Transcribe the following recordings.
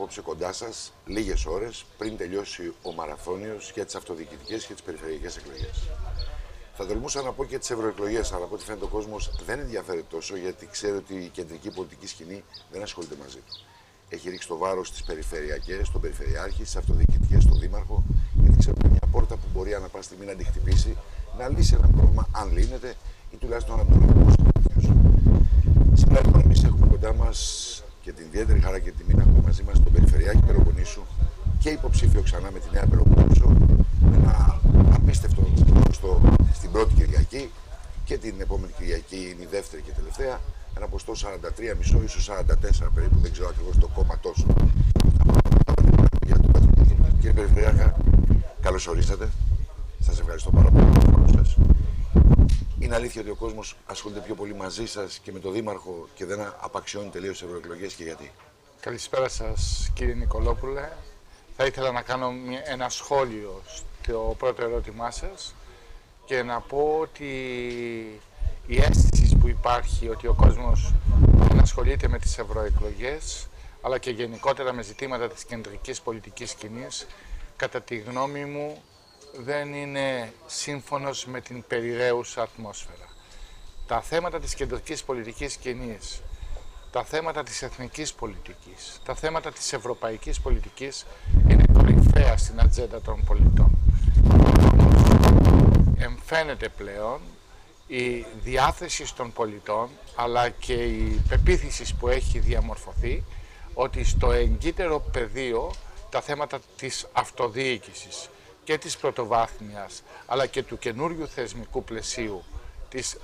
απόψε κοντά σας, λίγες ώρες πριν τελειώσει ο μαραθώνιος για τις αυτοδιοικητικές και τις περιφερειακές εκλογές. Θα τολμούσα να πω και τις ευρωεκλογές, αλλά από ό,τι φαίνεται ο κόσμος δεν ενδιαφέρεται τόσο, γιατί ξέρει ότι η κεντρική πολιτική σκηνή δεν ασχολείται μαζί του. Έχει ρίξει το βάρος στις περιφερειακές, στον περιφερειάρχη, στις αυτοδιοικητικές, στον δήμαρχο, γιατί ξέρει ότι είναι μια πόρτα που μπορεί ανά πάση στιγμή να τη χτυπήσει, να λύσει ένα πρόβλημα, αν λύνεται, ή τουλάχιστον να τον λύσει κάποιος. Σήμερα λοιπόν εμείς έχουμε κοντά μας και την ιδιαίτερη χαρά και τιμή να έχουμε μαζί μας τον Περιφερειάρχη Πελοποννήσου και υποψήφιο ξανά με τη Νέα Πελοπόννησο, με ένα απίστευτο ποσοστό στην πρώτη Κυριακή και την επόμενη Κυριακή είναι η δεύτερη και τελευταία. Ένα ποσοστό 43,5, ίσως 44 περίπου, δεν ξέρω ακριβώς το κόμμα τόσο. Κύριε Περιφερειάρχα, καλώς ορίσατε. Σας ευχαριστώ πάρα πολύ για τον χρόνο σας. Είναι αλήθεια ότι ο κόσμος ασχολείται πιο πολύ μαζί σας και με τον Δήμαρχο και δεν απαξιώνει τελείως τις ευρωεκλογές, και γιατί? Καλησπέρα σας, κύριε Νικολόπουλε. Θα ήθελα να κάνω ένα σχόλιο στο πρώτο ερώτημά σας και να πω ότι η αίσθηση που υπάρχει ότι ο κόσμος δεν ασχολείται με τις ευρωεκλογές, αλλά και γενικότερα με ζητήματα της κεντρικής πολιτικής σκηνής, κατά τη γνώμη μου δεν είναι σύμφωνος με την περιραίουσα ατμόσφαιρα. Τα θέματα της κεντρικής πολιτικής σκηνής, τα θέματα της εθνικής πολιτικής, τα θέματα της ευρωπαϊκής πολιτικής είναι κορυφαία στην ατζέντα των πολιτών. Εμφαίνεται πλέον η διάθεση των πολιτών, αλλά και η πεποίθηση που έχει διαμορφωθεί ότι στο εγκύτερο πεδίο τα θέματα της αυτοδιοίκησης και της πρωτοβάθμιας, αλλά και του καινούριου θεσμικού πλαισίου της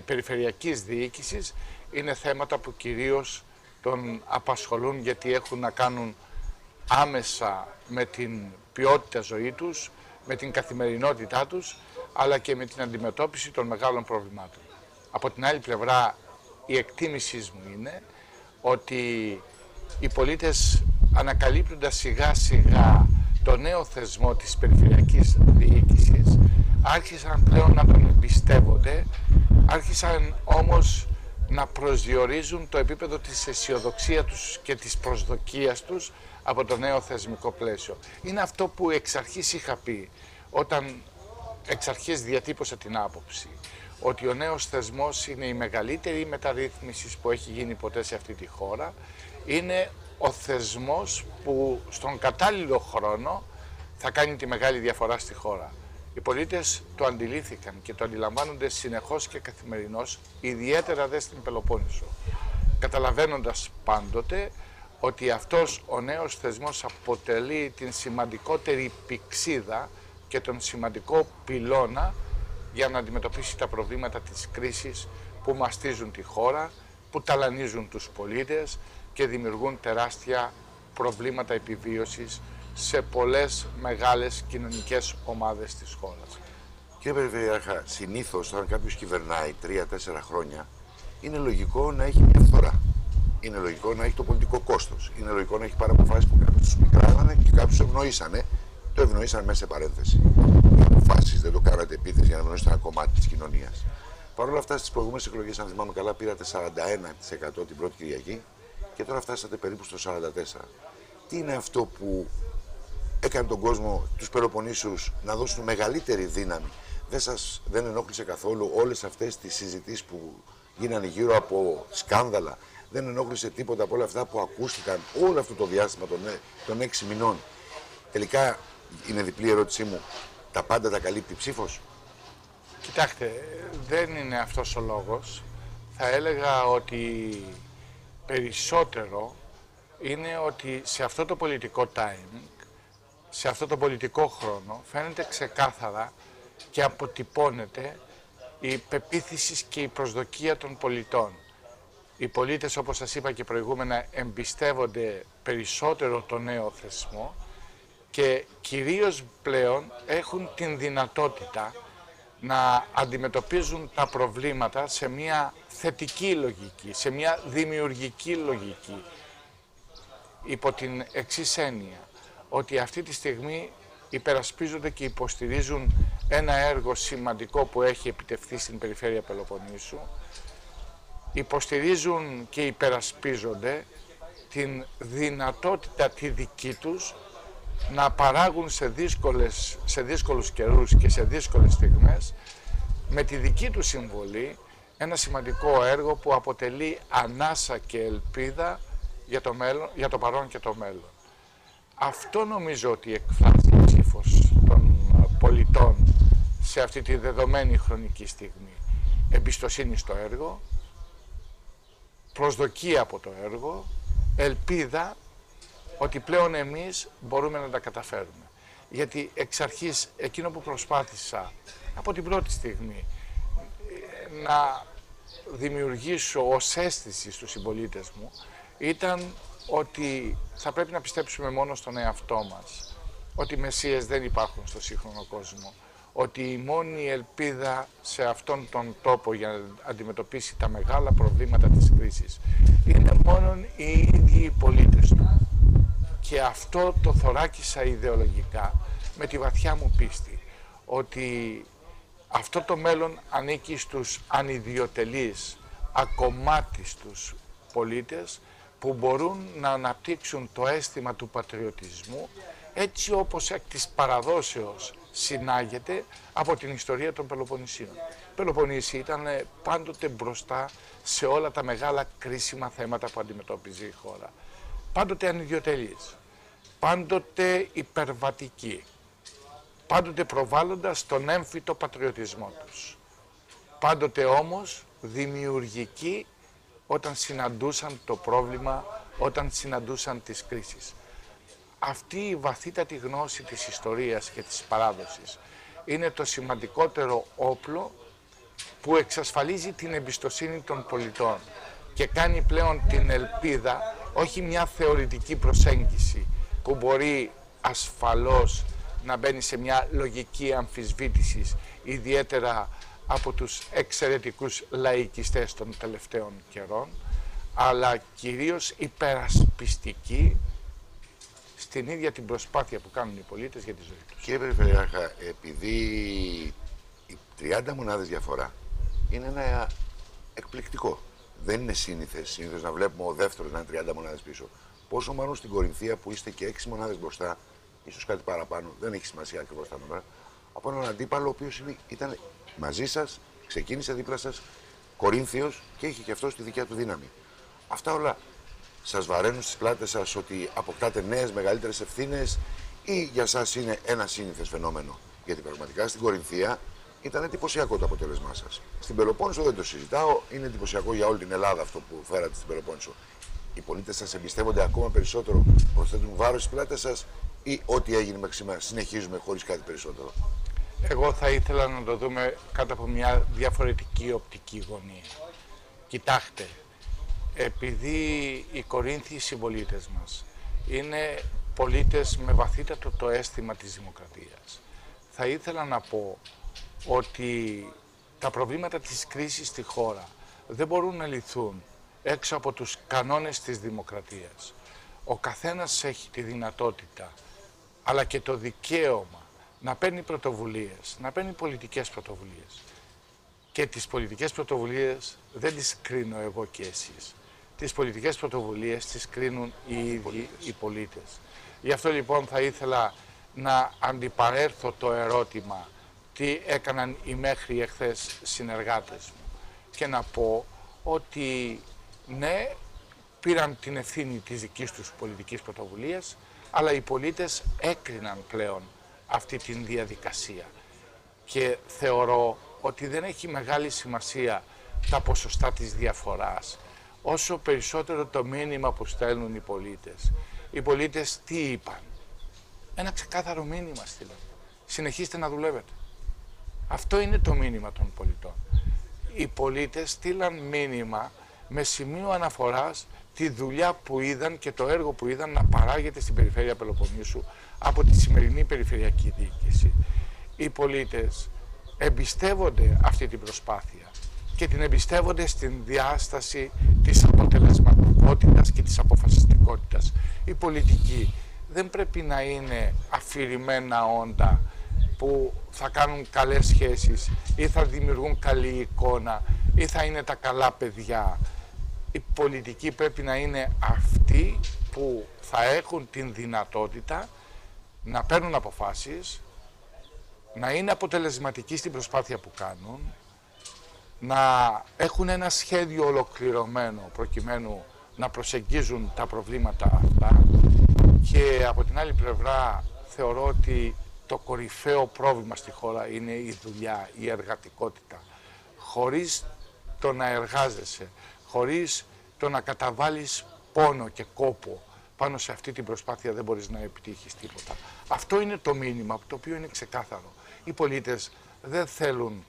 περιφερειακής διοίκησης είναι θέματα που κυρίως τον απασχολούν, γιατί έχουν να κάνουν άμεσα με την ποιότητα ζωή τους, με την καθημερινότητά τους, αλλά και με την αντιμετώπιση των μεγάλων προβλημάτων. Από την άλλη πλευρά, η εκτίμησή μου είναι ότι οι πολίτες, ανακαλύπτοντας σιγά σιγά το νέο θεσμό της περιφερειακής διοίκησης, άρχισαν πλέον να τον εμπιστεύονται, άρχισαν όμως να προσδιορίζουν το επίπεδο της αισιοδοξίας τους και της προσδοκίας τους από το νέο θεσμικό πλαίσιο. Είναι αυτό που εξ αρχής είχα πει, όταν εξ αρχής διατύπωσα την άποψη ότι ο νέος θεσμός είναι η μεγαλύτερη μεταρρύθμιση που έχει γίνει ποτέ σε αυτή τη χώρα. Είναι ο θεσμός που στον κατάλληλο χρόνο θα κάνει τη μεγάλη διαφορά στη χώρα. Οι πολίτες το αντιλήφθηκαν και το αντιλαμβάνονται συνεχώς και καθημερινώς, ιδιαίτερα δε στην Πελοπόννησο, καταλαβαίνοντας πάντοτε ότι αυτός ο νέος θεσμός αποτελεί την σημαντικότερη πυξίδα και τον σημαντικό πυλώνα για να αντιμετωπίσει τα προβλήματα της κρίσης που μαστίζουν τη χώρα, που ταλανίζουν τους πολίτες και δημιουργούν τεράστια προβλήματα επιβίωσης σε πολλές μεγάλες κοινωνικές ομάδες της χώρας. Κύριε Περιφερειάρχα, συνήθως όταν κάποιος κυβερνάει 3-4 χρόνια, είναι λογικό να έχει μια φθορά. Είναι λογικό να έχει το πολιτικό κόστος. Είναι λογικό να έχει πάρει αποφάσεις που κάποιους τους μικράνανε και κάποιους ευνοήσανε. Το ευνοήσαν μέσα σε παρένθεση. Οι αποφάσεις δεν το κάνατε επίθεση για να ευνοήσετε ένα κομμάτι της κοινωνίας. Παρ' όλα αυτά, στις προηγούμενες εκλογές, αν θυμάμαι καλά, πήρατε 41% την πρώτη Κυριακή και τώρα φτάσατε περίπου στο 44%. Τι είναι αυτό που έκανε τον κόσμο, τους Πελοποννήσιους, να δώσουν μεγαλύτερη δύναμη? Δεν ενόχλησε καθόλου όλες αυτές τις συζητήσεις που γίνανε γύρω από σκάνδαλα? Δεν ενόχλησε τίποτα από όλα αυτά που ακούστηκαν όλο αυτό το διάστημα των 6 μηνών? Τελικά, είναι διπλή ερώτησή μου, τα πάντα τα καλύπτει ψήφος? Κοιτάξτε, δεν είναι αυτός ο λόγος. Θα έλεγα ότι περισσότερο είναι ότι σε αυτό το πολιτικό timing, σε αυτό το πολιτικό χρόνο, φαίνεται ξεκάθαρα και αποτυπώνεται η πεποίθηση και η προσδοκία των πολιτών. Οι πολίτες, όπως σας είπα και προηγούμενα, εμπιστεύονται περισσότερο το νέο θεσμό και κυρίως πλέον έχουν την δυνατότητα να αντιμετωπίζουν τα προβλήματα σε μια θετική λογική, σε μια δημιουργική λογική, υπό την εξής έννοια, ότι αυτή τη στιγμή υπερασπίζονται και υποστηρίζουν ένα έργο σημαντικό που έχει επιτευχθεί στην περιφέρεια Πελοποννήσου, υποστηρίζουν και υπερασπίζονται την δυνατότητα τη δική τους να παράγουν σε δύσκολους καιρούς και σε δύσκολες στιγμές με τη δική του συμβολή ένα σημαντικό έργο που αποτελεί ανάσα και ελπίδα για το παρόν και το μέλλον. Αυτό νομίζω ότι εκφράζει η ψήφος των πολιτών σε αυτή τη δεδομένη χρονική στιγμή. Εμπιστοσύνη στο έργο, προσδοκία από το έργο, ελπίδα ότι πλέον εμείς μπορούμε να τα καταφέρουμε. Γιατί εξ αρχής εκείνο που προσπάθησα από την πρώτη στιγμή να δημιουργήσω ως αίσθηση στους συμπολίτες μου ήταν ότι θα πρέπει να πιστέψουμε μόνο στον εαυτό μας, ότι μεσίες δεν υπάρχουν στο σύγχρονο κόσμο, ότι η μόνη ελπίδα σε αυτόν τον τόπο για να αντιμετωπίσει τα μεγάλα προβλήματα της κρίσης είναι μόνο οι ίδιοι οι πολίτες του. Και αυτό το θωράκισα ιδεολογικά με τη βαθιά μου πίστη ότι αυτό το μέλλον ανήκει στους ανιδιοτελείς, ακομμάτιστους πολίτες που μπορούν να αναπτύξουν το αίσθημα του πατριωτισμού έτσι όπως εκ της παραδόσεως συνάγεται από την ιστορία των Πελοποννησίων. Οι Πελοποννήσοι ήταν πάντοτε μπροστά σε όλα τα μεγάλα κρίσιμα θέματα που αντιμετώπιζε η χώρα. Πάντοτε ανιδιοτελείς, πάντοτε υπερβατικοί, πάντοτε προβάλλοντας τον έμφυτο πατριωτισμό τους. Πάντοτε όμως δημιουργικοί όταν συναντούσαν το πρόβλημα, όταν συναντούσαν τις κρίσεις. Αυτή η βαθύτατη γνώση της ιστορίας και της παράδοσης είναι το σημαντικότερο όπλο που εξασφαλίζει την εμπιστοσύνη των πολιτών και κάνει πλέον την ελπίδα όχι μια θεωρητική προσέγγιση που μπορεί ασφαλώς να μπαίνει σε μια λογική αμφισβήτησης, ιδιαίτερα από τους εξαιρετικούς λαϊκιστές των τελευταίων καιρών, αλλά κυρίως υπερασπιστική στην ίδια την προσπάθεια που κάνουν οι πολίτες για τη ζωή τους. Κύριε Περιφερειάρχα, επειδή οι 30 μονάδες διαφορά είναι ένα εκπληκτικό. Δεν είναι σύνηθες. Συνήθως να βλέπουμε ο δεύτερος να είναι 30 μονάδες πίσω. Πόσο μάλλον στην Κορινθία που είστε και 6 μονάδες μπροστά, ίσως κάτι παραπάνω, δεν έχει σημασία ακριβώς τα νούμερα, από έναν αντίπαλο ο οποίος ήταν μαζί σας, ξεκίνησε δίπλα σας, Κορίνθιος και είχε και αυτό τη δικιά του δύναμη. Αυτά όλα σας βαραίνουν στις πλάτες σας ότι αποκτάτε νέες μεγαλύτερες ευθύνες ή για σας είναι ένα σύνηθες φαινόμενο? Γιατί πραγματικά στην Κορινθία ήταν εντυπωσιακό το αποτέλεσμά σας. Στην Πελοπόννησο δεν το συζητάω, είναι εντυπωσιακό για όλη την Ελλάδα αυτό που φέρατε στην Πελοπόννησο. Οι πολίτες σας εμπιστεύονται ακόμα περισσότερο, προσθέτουν βάρος στις πλάτες σας ή ό,τι έγινε μέχρι σήμερα συνεχίζουμε χωρίς κάτι περισσότερο? Εγώ θα ήθελα να το δούμε κάτω από μια διαφορετική οπτική γωνία. Κοιτάξτε, επειδή οι Κορίνθιοι συμπολίτες μας είναι πολίτες με βαθύτατο το αίσθημα της δημοκρατίας, θα ήθελα να πω ότι τα προβλήματα της κρίσης στη χώρα δεν μπορούν να λυθούν έξω από τους κανόνες της δημοκρατίας. Ο καθένας έχει τη δυνατότητα, αλλά και το δικαίωμα να παίρνει πρωτοβουλίες, να παίρνει πολιτικές πρωτοβουλίες. Και τις πολιτικές πρωτοβουλίες δεν τις κρίνω εγώ και εσείς. Τις πολιτικές πρωτοβουλίες τις κρίνουν οι ίδιοι οι πολίτες. Γι' αυτό λοιπόν θα ήθελα να αντιπαρέλθω το ερώτημα τι έκαναν οι μέχρι εχθές συνεργάτες μου και να πω ότι ναι, πήραν την ευθύνη της δικής τους πολιτικής πρωτοβουλίας, αλλά οι πολίτες έκριναν πλέον αυτή την διαδικασία. Και θεωρώ ότι δεν έχει μεγάλη σημασία τα ποσοστά της διαφοράς, όσο περισσότερο το μήνυμα που στέλνουν οι πολίτες. Οι πολίτες τι είπαν? Ένα ξεκάθαρο μήνυμα στείλαν. Συνεχίστε να δουλεύετε. Αυτό είναι το μήνυμα των πολιτών. Οι πολίτες στείλαν μήνυμα με σημείο αναφοράς τη δουλειά που είδαν και το έργο που είδαν να παράγεται στην περιφέρεια Πελοποννήσου από τη σημερινή περιφερειακή διοίκηση. Οι πολίτες εμπιστεύονται αυτή την προσπάθεια και την εμπιστεύονται στην διάσταση της αποτελεσματικότητας και της αποφασιστικότητας. Η πολιτική δεν πρέπει να είναι αφηρημένα όντα που θα κάνουν καλές σχέσεις ή θα δημιουργούν καλή εικόνα ή θα είναι τα καλά παιδιά. οι πολιτικοί πρέπει να είναι αυτοί που θα έχουν την δυνατότητα να παίρνουν αποφάσεις, να είναι αποτελεσματικοί στην προσπάθεια που κάνουν, να έχουν ένα σχέδιο ολοκληρωμένο προκειμένου να προσεγγίζουν τα προβλήματα αυτά, και από την άλλη πλευρά θεωρώ ότι το κορυφαίο πρόβλημα στη χώρα είναι η δουλειά, η εργατικότητα. Χωρίς το να εργάζεσαι, χωρίς το να καταβάλεις πόνο και κόπο πάνω σε αυτή την προσπάθεια, δεν μπορείς να επιτύχεις τίποτα. Αυτό είναι το μήνυμα, το οποίο είναι ξεκάθαρο. Οι πολίτες δεν θέλουν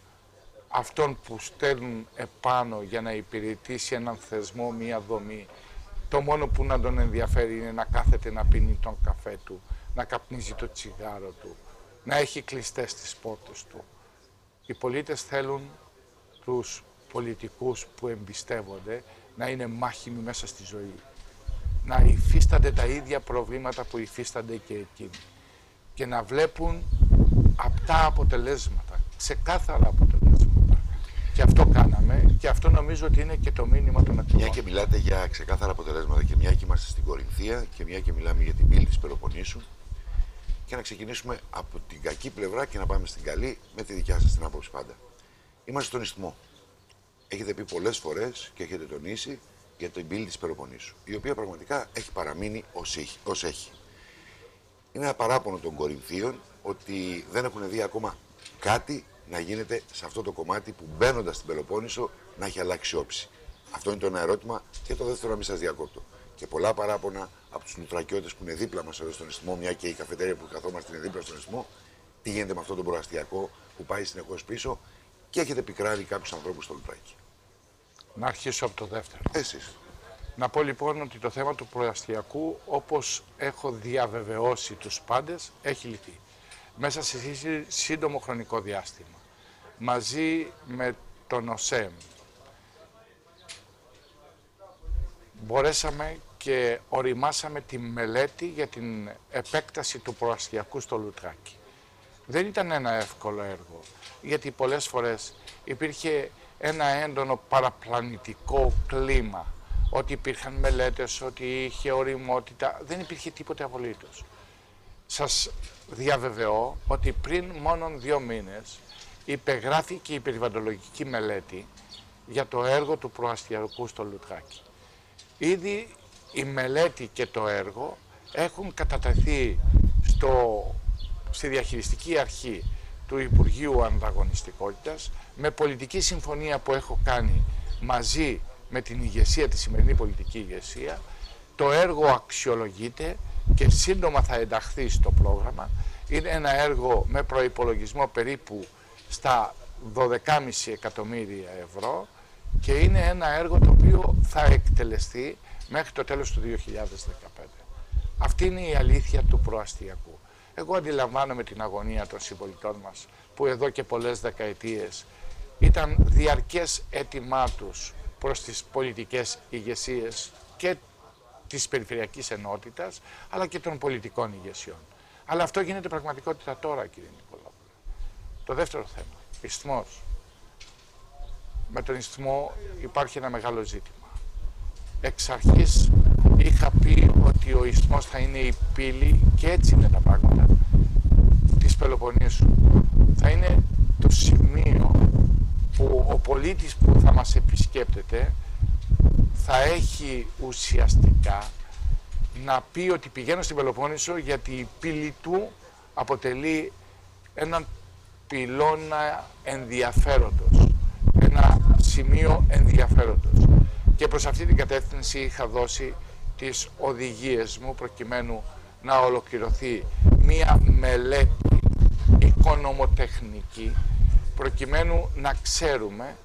αυτόν που στέλνουν επάνω για να υπηρετήσει έναν θεσμό, μία δομή. Το μόνο που να τον ενδιαφέρει είναι να κάθεται να πίνει τον καφέ του, να καπνίζει το τσιγάρο του, να έχει κλειστές τις πόρτες του. Οι πολίτες θέλουν τους πολιτικούς που εμπιστεύονται να είναι μάχημοι μέσα στη ζωή, να υφίστανται τα ίδια προβλήματα που υφίστανται και εκείνοι και να βλέπουν απτά αποτελέσματα, ξεκάθαρα αποτελέσματα. Και αυτό κάναμε και αυτό νομίζω ότι είναι και το μήνυμα των εκλογών. Μια και μιλάτε για ξεκάθαρα αποτελέσματα και μια και είμαστε στην Κορινθία και μια και μιλάμε για την πύλη της Πελοποννήσου, και να ξεκινήσουμε από την κακή πλευρά και να πάμε στην καλή με τη δικιά σας την άποψη πάντα. Είμαστε στον Ισθμό. Έχετε πει πολλές φορές και έχετε τονίσει για την πύλη της Πελοποννήσου, η οποία πραγματικά έχει παραμείνει ως έχει. Είναι ένα παράπονο των Κορινθίων ότι δεν έχουν δει ακόμα κάτι να γίνεται σε αυτό το κομμάτι που, μπαίνοντας στην Πελοπόννησο, να έχει αλλάξει όψη. Αυτό είναι το ένα ερώτημα. Και το δεύτερο, να μην σας διακόπτω. Και πολλά παράπονα από τους Λουτρακιώτες που είναι δίπλα μας εδώ στον Ισθμό, μια και η καφετέρια που καθόμαστε είναι δίπλα στον Ισθμό. Τι γίνεται με αυτό το προαστιακό που πάει συνεχώς πίσω, και έχετε πικράρει κάποιους ανθρώπους στο Λουτράκι. Να αρχίσω από το δεύτερο. Εσείς. Να πω λοιπόν ότι το θέμα του προαστιακού, όπως έχω διαβεβαιώσει τους πάντες, έχει λυθεί. Μέσα σε σύντομο χρονικό διάστημα, μαζί με τον ΟΣΕΜ, μπορέσαμε και οριμάσαμε τη μελέτη για την επέκταση του προαστιακού στο Λουτράκι. Δεν ήταν ένα εύκολο έργο, γιατί πολλές φορές υπήρχε ένα έντονο παραπλανητικό κλίμα, ότι υπήρχαν μελέτες, ότι είχε οριμότητα, δεν υπήρχε τίποτε απολύτως. Σας διαβεβαιώ ότι πριν μόνον 2 μήνες υπεγράφηκε η περιβαλλοντολογική μελέτη για το έργο του προαστιακού στο Λουτράκι. Ήδη η μελέτη και το έργο έχουν κατατεθεί στη διαχειριστική αρχή του Υπουργείου Ανταγωνιστικότητας, με πολιτική συμφωνία που έχω κάνει μαζί με την ηγεσία, τη σημερινή πολιτική ηγεσία. Το έργο αξιολογείται και σύντομα θα ενταχθεί στο πρόγραμμα. Είναι ένα έργο με προϋπολογισμό περίπου στα 12,5 εκατομμύρια ευρώ και είναι ένα έργο το οποίο θα εκτελεστεί μέχρι το τέλος του 2015. Αυτή είναι η αλήθεια του προαστιακού. Εγώ αντιλαμβάνομαι την αγωνία των συμπολιτών μας που εδώ και πολλές δεκαετίες ήταν διαρκές αίτημά τους προς τις πολιτικές ηγεσίες και της Περιφερειακής Ενότητας, αλλά και των πολιτικών ηγεσιών. Αλλά αυτό γίνεται πραγματικότητα τώρα, κύριε Νικολόπουλε. Το δεύτερο θέμα, Ισθμός. Με τον Ισθμό υπάρχει ένα μεγάλο ζήτημα. Εξ αρχής είχα πει ότι ο Ισθμός θα είναι η πύλη, και έτσι είναι τα πράγματα, της Πελοποννήσου. Θα είναι το σημείο που ο πολίτης που θα μας επισκέπτεται θα έχει ουσιαστικά να πει ότι πηγαίνω στην Πελοπόννησο γιατί η πύλη του αποτελεί έναν πυλώνα ενδιαφέροντος, ένα σημείο ενδιαφέροντος. Και προς αυτή την κατεύθυνση είχα δώσει τις οδηγίες μου προκειμένου να ολοκληρωθεί μία μελέτη οικονομοτεχνική προκειμένου να ξέρουμε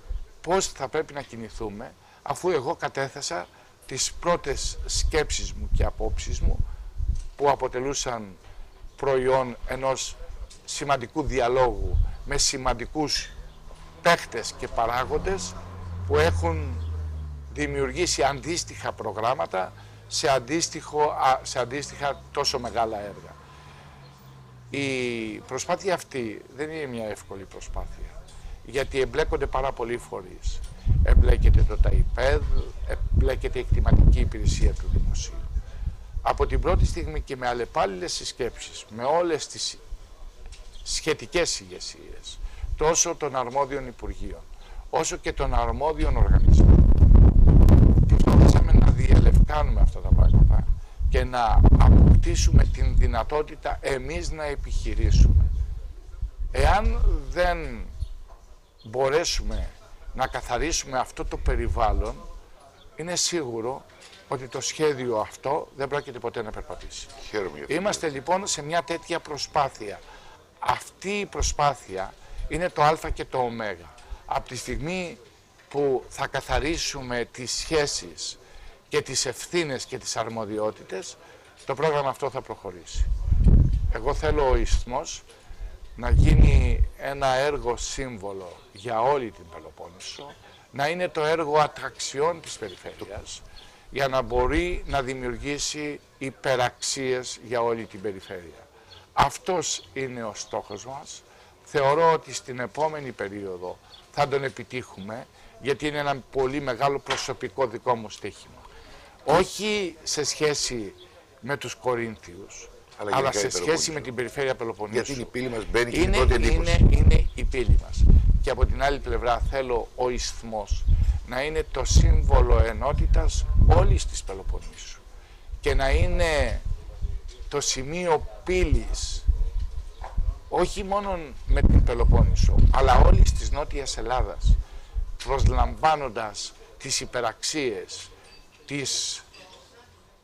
πώς θα πρέπει να κινηθούμε, αφού εγώ κατέθεσα τις πρώτες σκέψεις μου και απόψεις μου που αποτελούσαν προϊόν ενός σημαντικού διαλόγου με σημαντικούς παίχτες και παράγοντες που έχουν δημιουργήσει αντίστοιχα προγράμματα σε αντίστοιχα τόσο μεγάλα έργα. Η προσπάθεια αυτή δεν είναι μια εύκολη προσπάθεια. γιατί εμπλέκονται πάρα πολλοί φορείς. Εμπλέκεται το ΤΑΙΠΕΔ, εμπλέκεται η κτηματική υπηρεσία του Δημοσίου. Από την πρώτη στιγμή και με αλλεπάλληλες συσκέψεις, με όλες τις σχετικές ηγεσίες, τόσο των αρμόδιων Υπουργείων, όσο και των αρμόδιων οργανισμών, προσπαθήσαμε να διελευκάνουμε αυτά τα πράγματα και να αποκτήσουμε την δυνατότητα εμείς να επιχειρήσουμε. Εάν δεν μπορέσουμε να καθαρίσουμε αυτό το περιβάλλον, είναι σίγουρο ότι το σχέδιο αυτό δεν πρόκειται ποτέ να περπατήσει. Είμαστε λοιπόν σε μια τέτοια προσπάθεια. Αυτή η προσπάθεια είναι το α και το ω. Από τη στιγμή που θα καθαρίσουμε τις σχέσεις και τις ευθύνες και τις αρμοδιότητες, το πρόγραμμα αυτό θα προχωρήσει. Εγώ θέλω ο Ισθμός να γίνει ένα έργο σύμβολο για όλη την Πελοπόννησο, να είναι το έργο ατραξιών της περιφέρειας, για να μπορεί να δημιουργήσει υπεραξίες για όλη την περιφέρεια. Αυτός είναι ο στόχος μας. Θεωρώ ότι στην επόμενη περίοδο θα τον επιτύχουμε, γιατί είναι ένα πολύ μεγάλο προσωπικό δικό μου στοίχημα. Όχι σε σχέση με τους Κορίνθιους, αλλά σε σχέση με την περιφέρεια Πελοποννήσου. Γιατί η πύλη μας μπαίνει και την πρώτη εντύπωση. Είναι η πύλη μας. Και από την άλλη πλευρά θέλω ο Ισθμός να είναι το σύμβολο ενότητας όλης της Πελοποννήσου και να είναι το σημείο πύλης όχι μόνο με την Πελοπόννησο, αλλά όλης της Νότιας Ελλάδας, προσλαμβάνοντας τις υπεραξίες της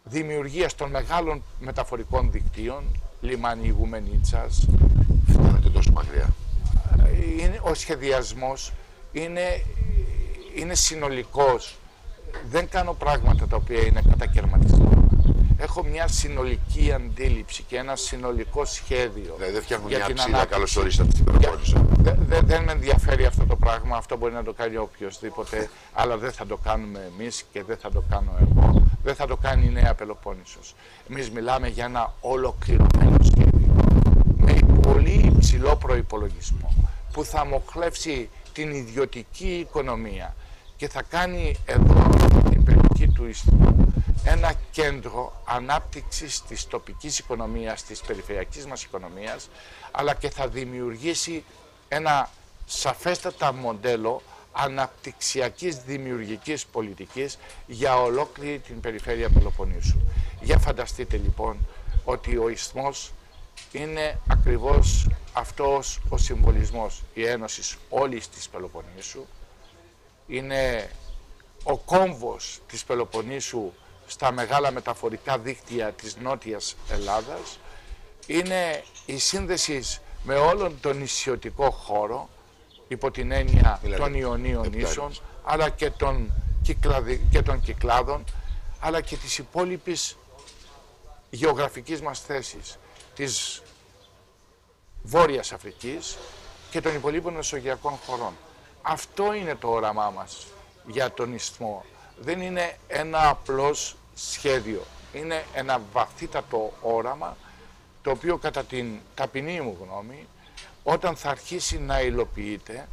δημιουργίας των μεγάλων μεταφορικών δικτύων, λιμάνι Ιγουμενίτσας. Φτάνετε τόσο μακριά. Ο σχεδιασμός είναι συνολικός. Δεν κάνω πράγματα τα οποία είναι κατακαιρματισμένα. Έχω μια συνολική αντίληψη και ένα συνολικό σχέδιο. Δηλαδή δεν φτιάχνουμε μια ψήλα, καλώς ορίσατε στην Πελοπόννησο. Δεν με ενδιαφέρει αυτό το πράγμα, αυτό μπορεί να το κάνει οποιοδήποτε, αλλά δεν θα το κάνουμε εμείς και δεν θα το κάνω εγώ. Δεν θα το κάνει η Νέα Πελοπόννησος. Εμείς μιλάμε για ένα ολοκληρωμένο σχέδιο με πολύ υψηλό προϋπολογισμό που θα μοχλεύσει την ιδιωτική οικονομία και θα κάνει εδώ την περιοχή του Ισθμού ένα κέντρο ανάπτυξης της τοπικής οικονομίας, της περιφερειακής μας οικονομίας, αλλά και θα δημιουργήσει ένα σαφέστατα μοντέλο αναπτυξιακής δημιουργικής πολιτικής για ολόκληρη την περιφέρεια Πελοποννήσου. Για φανταστείτε λοιπόν ότι ο Ισθμός είναι ακριβώς αυτός ο συμβολισμός, η ένωση όλης της Πελοποννήσου, είναι ο κόμβος της Πελοποννήσου στα μεγάλα μεταφορικά δίκτυα της Νότιας Ελλάδας, είναι η σύνδεση με όλον τον νησιωτικό χώρο, υπό την έννοια των Ιωνίων νήσων, αλλά και των Κυκλάδων, αλλά και της υπόλοιπης γεωγραφικής μας θέσης, της Βόρειας Αφρικής και των υπολείπων μεσογειακών χωρών. Αυτό είναι το όραμά μας για τον Ισθμό. Δεν είναι ένα απλώς σχέδιο. Είναι ένα βαθύτατο όραμα, το οποίο κατά την ταπεινή μου γνώμη, όταν θα αρχίσει να υλοποιείται,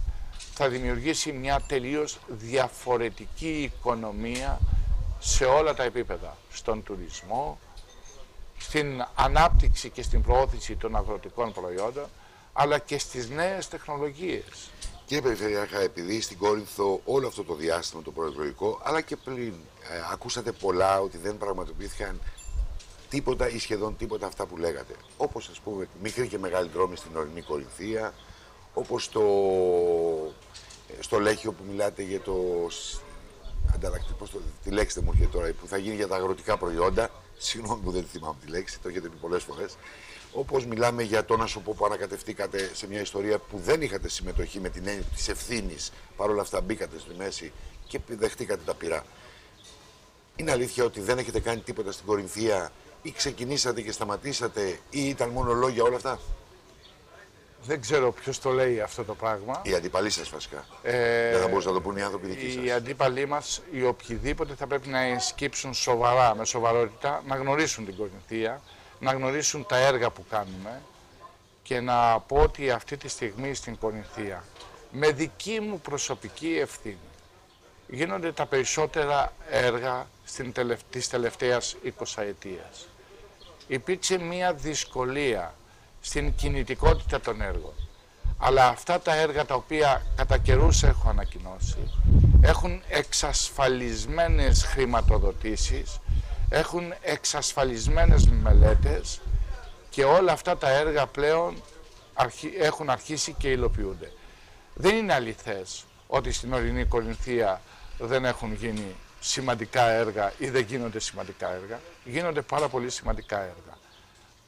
θα δημιουργήσει μια τελείως διαφορετική οικονομία σε όλα τα επίπεδα. Στον τουρισμό, στην ανάπτυξη και στην προώθηση των αγροτικών προϊόντων, αλλά και στις νέες τεχνολογίες. Κύριε Περιφερειάρχα, επειδή στην Κόρινθο όλο αυτό το διάστημα το προεκλογικό, αλλά και πλην, ακούσατε πολλά ότι δεν πραγματοποιήθηκαν τίποτα ή σχεδόν τίποτα αυτά που λέγατε. Όπως ας πούμε μικρή και μεγάλη δρόμη στην ορεινή Κορινθία, όπως στο Λέχιο που μιλάτε για το ανταλλακτικό, τη λέξη δεν μου έρχεται τώρα, που θα γίνει για τα αγροτικά προϊόντα. Συγγνώμη που δεν θυμάμαι τη λέξη, το έχετε πει πολλές φορές. Όπως μιλάμε για το Νασοπό που ανακατευτήκατε σε μια ιστορία που δεν είχατε συμμετοχή με την έννοια της ευθύνης. Παρ' όλα αυτά μπήκατε στη μέση και δεχτήκατε τα πυρά. Είναι αλήθεια ότι δεν έχετε κάνει τίποτα στην Κορινθία ή ξεκινήσατε και σταματήσατε ή ήταν μόνο λόγια όλα αυτά? Δεν ξέρω ποιος το λέει αυτό το πράγμα. Οι αντίπαλοι σας βασικά. Δεν θα μπορούσαν να το πούν οι άνθρωποι δικοί σας. Οι αντίπαλοι μας, οι οποιοδήποτε, θα πρέπει να ενσκύψουν σοβαρά, με σοβαρότητα, να γνωρίσουν την Κορινθία, να γνωρίσουν τα έργα που κάνουμε και να πω ότι αυτή τη στιγμή στην Κορινθία με δική μου προσωπική ευθύνη. Γίνονται τα περισσότερα έργα της τελευταίας 20 ετίας. Υπήρξε μία δυσκολία στην κινητικότητα των έργων. Αλλά αυτά τα έργα τα οποία κατά καιρούς έχω ανακοινώσει έχουν εξασφαλισμένες χρηματοδοτήσεις, έχουν εξασφαλισμένες μελέτες και όλα αυτά τα έργα πλέον έχουν αρχίσει και υλοποιούνται. Δεν είναι αληθές ότι στην ορεινή Κορινθία δεν έχουν γίνει σημαντικά έργα ή δεν γίνονται σημαντικά έργα. Γίνονται πάρα πολύ σημαντικά έργα.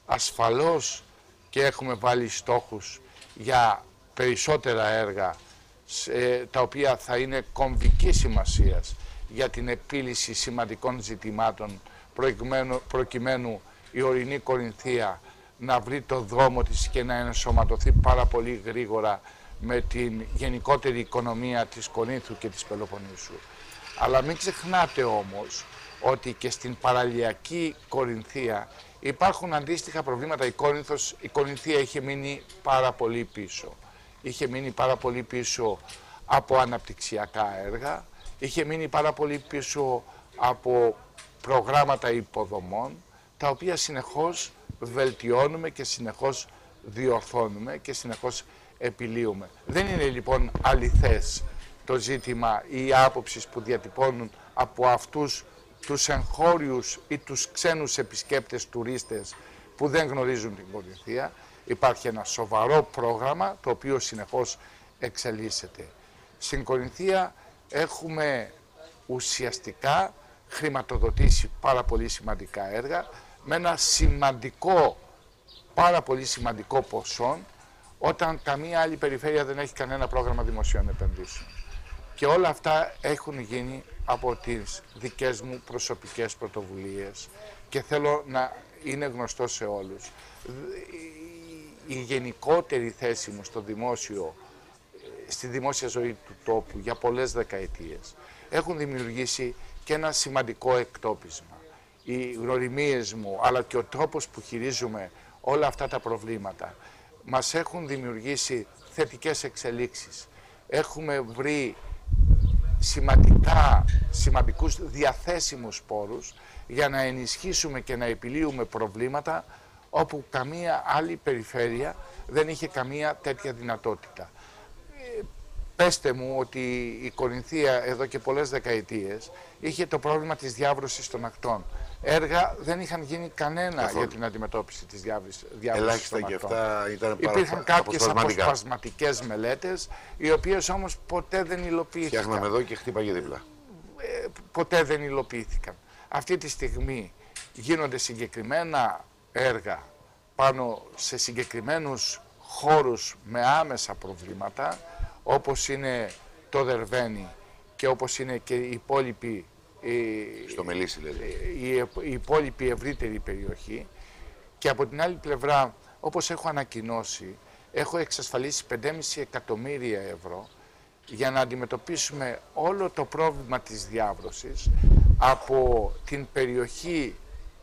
Ασφαλώς και έχουμε βάλει στόχους για περισσότερα έργα τα οποία θα είναι κομβικής σημασίας για την επίλυση σημαντικών ζητημάτων προκειμένου η ορεινή Κορινθία να βρει το δρόμο της και να ενσωματωθεί πάρα πολύ γρήγορα με την γενικότερη οικονομία της Κορίνθου και της Πελοποννήσου. Αλλά μην ξεχνάτε όμως ότι και στην παραλιακή Κορινθία υπάρχουν αντίστοιχα προβλήματα. Η Κορινθία είχε μείνει πάρα πολύ πίσω. Είχε μείνει πάρα πολύ πίσω από αναπτυξιακά έργα, είχε μείνει πάρα πολύ πίσω από προγράμματα υποδομών, τα οποία συνεχώς βελτιώνουμε και συνεχώς διορθώνουμε και συνεχώς επιλύουμε. Δεν είναι λοιπόν αληθές το ζήτημα ή οι άποψεις που διατυπώνουν από αυτούς τους εγχώριους ή τους ξένους επισκέπτες τουρίστες που δεν γνωρίζουν την Κορινθία. Υπάρχει ένα σοβαρό πρόγραμμα το οποίο συνεχώς εξελίσσεται. Στην Κορινθία έχουμε ουσιαστικά χρηματοδοτήσει πάρα πολύ σημαντικά έργα με ένα σημαντικό, πάρα πολύ σημαντικό ποσό, όταν καμία άλλη περιφέρεια δεν έχει κανένα πρόγραμμα δημοσίων επενδύσεων. Και όλα αυτά έχουν γίνει από τις δικές μου προσωπικές πρωτοβουλίες και θέλω να είναι γνωστό σε όλους. Η γενικότερη θέση μου στο δημόσιο, στη δημόσια ζωή του τόπου για πολλές δεκαετίες έχουν δημιουργήσει και ένα σημαντικό εκτόπισμα. Οι γνωριμίες μου αλλά και ο τρόπος που χειρίζουμε όλα αυτά τα προβλήματα μας έχουν δημιουργήσει θετικές εξελίξεις. Έχουμε βρει σημαντικούς διαθέσιμους πόρους για να ενισχύσουμε και να επιλύουμε προβλήματα όπου καμία άλλη περιφέρεια δεν είχε καμία τέτοια δυνατότητα. Πέστε μου ότι η Κορινθία εδώ και πολλές δεκαετίες είχε το πρόβλημα της διάβρωσης των ακτών. Έργα δεν είχαν γίνει κανένα για την αντιμετώπιση της διάβρωσης των ακτών. Και αυτά ήταν υπήρχαν κάποιες αποσπασματικές μελέτες, οι οποίες όμως ποτέ δεν υλοποιήθηκαν. Φτιάχναμε εδώ και χτύπαγε δίπλα. Ποτέ δεν υλοποιήθηκαν. Αυτή τη στιγμή γίνονται συγκεκριμένα έργα πάνω σε συγκεκριμένους χώρους με άμεσα προβλήματα, όπως είναι το Δερβένι και όπως είναι και η υπόλοιπη, στο Μελίσι, η υπόλοιπη ευρύτερη περιοχή. Και από την άλλη πλευρά, όπως έχω ανακοινώσει, έχω εξασφαλίσει 5,5 εκατομμύρια ευρώ για να αντιμετωπίσουμε όλο το πρόβλημα της διάβρωσης από την περιοχή,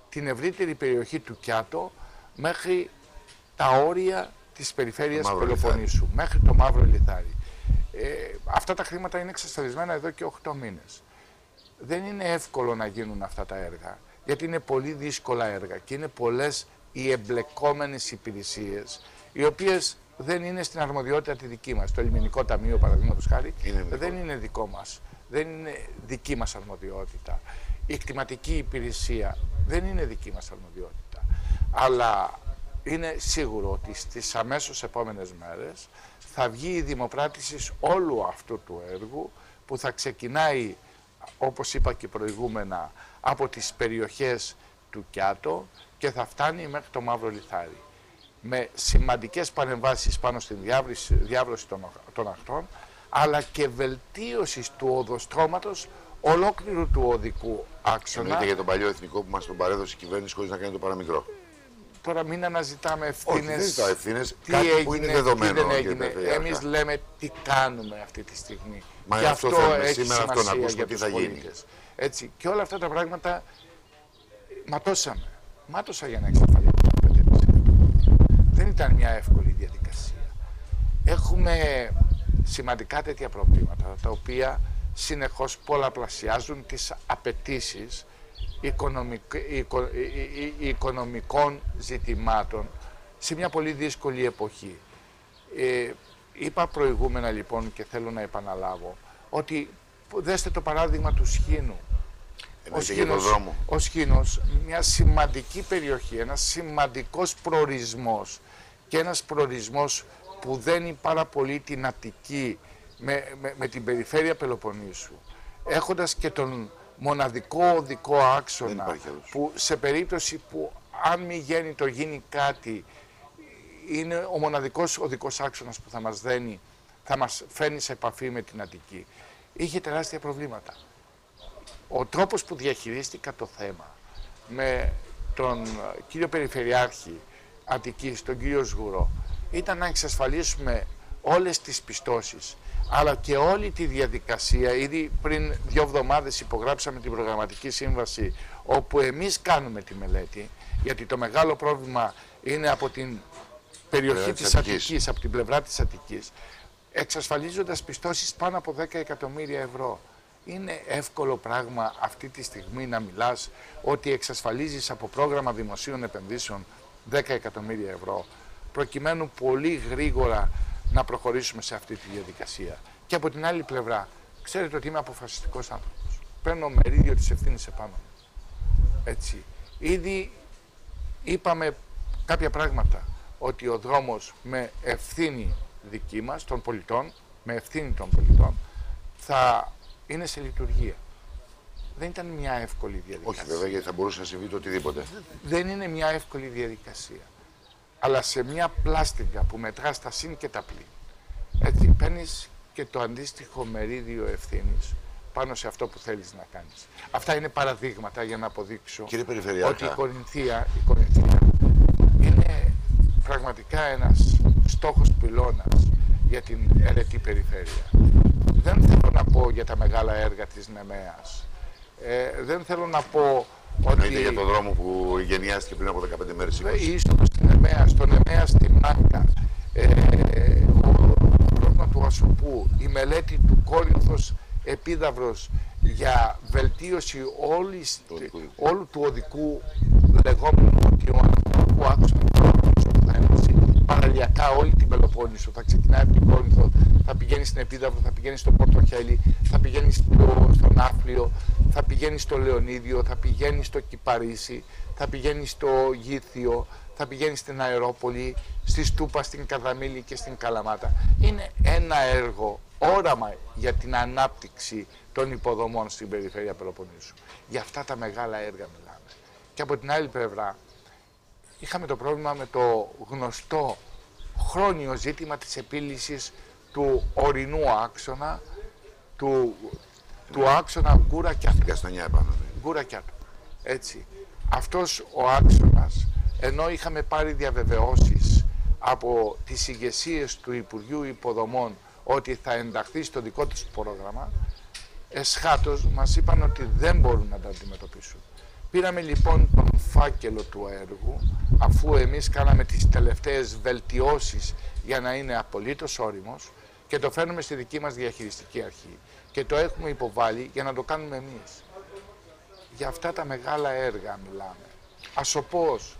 την ευρύτερη περιοχή του Κιάτο μέχρι τα όρια της περιφέρειας Πελοποννήσου, μέχρι το Μαύρο Λιθάρι. Αυτά τα χρήματα είναι εξασφαλισμένα εδώ και 8 μήνες. Δεν είναι εύκολο να γίνουν αυτά τα έργα, γιατί είναι πολύ δύσκολα έργα και είναι πολλές οι εμπλεκόμενες υπηρεσίες, οι οποίες δεν είναι στην αρμοδιότητα τη δική μας. Το Λιμενικό Ταμείο, παραδείγματος χάρη, δεν είναι δικό μας. Δεν είναι δική μας αρμοδιότητα. Η κτηματική υπηρεσία δεν είναι δική μας αρμοδιότητα. Αλλά είναι σίγουρο ότι στις αμέσως επόμενες μέρες θα βγει η δημοπράτηση όλου αυτού του έργου, που θα ξεκινάει, όπως είπα και προηγούμενα, από τις περιοχές του Κιάτο και θα φτάνει μέχρι το Μαύρο Λιθάρι. Με σημαντικές παρεμβάσεις πάνω στην διάβρωση των ακτών, αλλά και βελτίωση του οδοστρώματος ολόκληρου του οδικού άξονα. Εννοείται για τον παλιό εθνικό που μας τον παρέδωσε η κυβέρνηση χωρίς να κάνει το παραμικρό. Τώρα μην αναζητάμε ευθύνες. Όχι, δεν ευθύνες, τι κάτι έγινε, που είναι δεδομένο. Τι δεν έγινε. Εμείς λέμε τι κάνουμε αυτή τη στιγμή. Μα και αυτό έχει σήμερα σημασία αυτό να ακούσουμε για τι τους θα γίνει. πολίτες. Έτσι. Και όλα αυτά τα πράγματα ματώσαμε. Μάτωσα για να εξαφανίσουμε. Δεν ήταν μια εύκολη διαδικασία. Έχουμε σημαντικά τέτοια προβλήματα, τα οποία συνεχώς πολλαπλασιάζουν τις απαιτήσεις οικονομικών ζητημάτων σε μια πολύ δύσκολη εποχή. Είπα προηγούμενα λοιπόν και θέλω να επαναλάβω ότι δέστε το παράδειγμα του Σχήνου. Ο Σχήνος, μια σημαντική περιοχή, ένας σημαντικός προορισμός και ένας προορισμός που δένει πάρα πολύ την Αττική με την περιφέρεια Πελοποννήσου, έχοντας και τον μοναδικό οδικό άξονα που σε περίπτωση που αν μη γίνει κάτι, είναι ο μοναδικός οδικός άξονας που θα μας δένει, θα μας φέρνει σε επαφή με την Αττική. Είχε τεράστια προβλήματα. Ο τρόπος που διαχειρίστηκα το θέμα με τον κύριο Περιφερειάρχη Αττικής, τον κύριο Σγουρό, ήταν να εξασφαλίσουμε όλες τις πιστώσεις, αλλά και όλη τη διαδικασία. Ήδη πριν 2 εβδομάδες υπογράψαμε την προγραμματική σύμβαση, όπου εμείς κάνουμε τη μελέτη, γιατί το μεγάλο πρόβλημα είναι από την περιοχή της Αττικής, από την πλευρά της Αττικής, εξασφαλίζοντας πιστώσεις πάνω από 10 εκατομμύρια ευρώ. Είναι εύκολο πράγμα αυτή τη στιγμή να μιλάς ότι εξασφαλίζεις από πρόγραμμα δημοσίων επενδύσεων 10 εκατομμύρια ευρώ, προκειμένου πολύ γρήγορα να προχωρήσουμε σε αυτή τη διαδικασία. Και από την άλλη πλευρά, ξέρετε ότι είμαι αποφασιστικός άνθρωπος. Παίρνω μερίδιο της ευθύνης επάνω μου. Έτσι. Ήδη είπαμε κάποια πράγματα, ότι ο δρόμος με ευθύνη δική μας, των πολιτών, με ευθύνη των πολιτών, θα είναι σε λειτουργία. Δεν ήταν μια εύκολη διαδικασία. Όχι βέβαια, γιατί θα μπορούσε να συμβεί το οτιδήποτε. Δεν είναι μια εύκολη διαδικασία. Αλλά σε μια πλάστιγκα που μετράς τα συν και τα πλήν, έτσι παίρνεις και το αντίστοιχο μερίδιο ευθύνης πάνω σε αυτό που θέλεις να κάνεις. Αυτά είναι παραδείγματα για να αποδείξω ότι η Κορινθία είναι πραγματικά ένας στόχος πυλώνας για την αιρετή περιφέρεια. Δεν θέλω να πω για τα μεγάλα έργα της Νεμαίας. Δεν θέλω να πω ότι... για τον δρόμο που γενιάστηκε πριν από 15 μέρες. Η είσοδος στην Νεμαία, στον Νεμαία στη Μάνκα, το πρόβλημα του Ασοπού, η μελέτη του Κόρινθος Επίδαυρος για βελτίωση όλου του οδικού λεγόμενου νοτιοανατολικού άξονα, παραλιακά όλη την Πελοπόννησο, θα ξεκινάει από την Κόρινθο, θα πηγαίνει στην Επίδαυρο, θα πηγαίνει στο Πορτοχέλι, θα πηγαίνει στο Ναύπλιο, θα πηγαίνει στο Λεωνίδιο, θα πηγαίνει στο Κυπαρίσι, θα πηγαίνει στο Γήθιο, θα πηγαίνει στην Αερόπολη, στη Στούπα, στην Καρδαμήλη και στην Καλαμάτα. Είναι ένα έργο, όραμα για την ανάπτυξη των υποδομών στην περιφέρεια Πελοποννήσου. Για αυτά τα μεγάλα έργα μιλάμε. Και από την άλλη πλευρά, είχαμε το πρόβλημα με το γνωστό χρόνιο ζήτημα της επίλυσης του ορεινού άξονα, του άξονα Γκούρα-Κιάτο. Καστανιά επάνω. Γκούρα-Κιάτο. Έτσι. Αυτός ο άξονας, ενώ είχαμε πάρει διαβεβαιώσεις από τις ηγεσίες του Υπουργείου Υποδομών ότι θα ενταχθεί στο δικό τους πρόγραμμα, εσχάτως μας είπαν ότι δεν μπορούν να τα αντιμετωπίσουν. Πήραμε λοιπόν τον φάκελο του έργου, αφού εμείς κάναμε τις τελευταίες βελτιώσεις για να είναι απολύτως όριμος, και το φέρνουμε στη δική μας διαχειριστική αρχή και το έχουμε υποβάλει για να το κάνουμε εμείς. Για αυτά τα μεγάλα έργα μιλάμε. Ασοπός,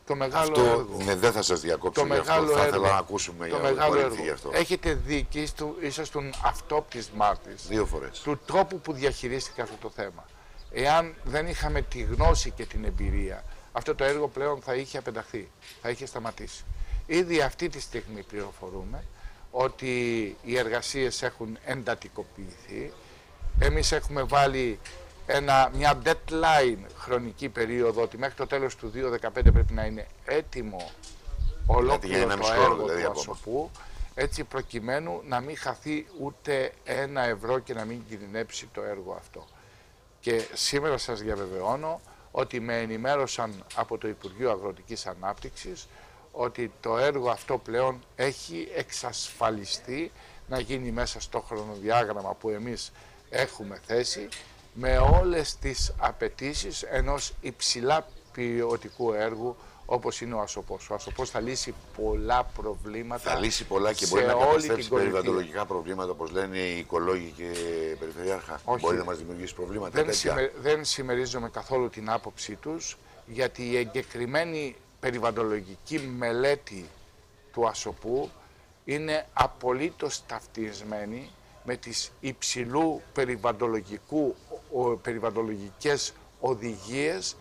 το μεγάλο έργο. Ναι, δεν θα σας διακόψω γι' αυτό, θα ήθελα να ακούσουμε για το γι' αυτό. Έχετε δίκη, ήσασταν αυτόπτης μάρτης 2 φορές του τρόπου που διαχειρίστηκα αυτό το θέμα. Εάν δεν είχαμε τη γνώση και την εμπειρία, αυτό το έργο πλέον θα είχε απενταχθεί, θα είχε σταματήσει. Ήδη αυτή τη στιγμή πληροφορούμε ότι οι εργασίες έχουν εντατικοποιηθεί. Εμείς έχουμε βάλει μια deadline χρονική περίοδο, ότι μέχρι το τέλος του 2015 πρέπει να είναι έτοιμο ολόκληρο το έργο του Ασοπού, έτσι προκειμένου να μην χαθεί ούτε 1 ευρώ και να μην κινδυνεύσει το έργο αυτό. Και σήμερα σας διαβεβαιώνω ότι με ενημέρωσαν από το Υπουργείο Αγροτικής Ανάπτυξης ότι το έργο αυτό πλέον έχει εξασφαλιστεί να γίνει μέσα στο χρονοδιάγραμμα που εμείς έχουμε θέσει, με όλες τις απαιτήσεις ενός υψηλά ποιοτικού έργου, όπως είναι ο Ασοπός. Ο Ασοπός θα λύσει πολλά προβλήματα. Θα λύσει πολλά και μπορεί να καταστρέψει περιβαλλοντολογικά προβλήματα, όπως λένε οι οικολόγοι και οι περιφερειάρχα. Όχι. Μπορεί να μας δημιουργήσει προβλήματα τέτοια. Δεν συμμερίζομαι καθόλου την άποψή τους, γιατί η εγκεκριμένη περιβαλλοντολογική μελέτη του Ασοπού είναι απολύτως ταυτισμένη με τις υψηλού περιβαλλοντολογικές οδηγίες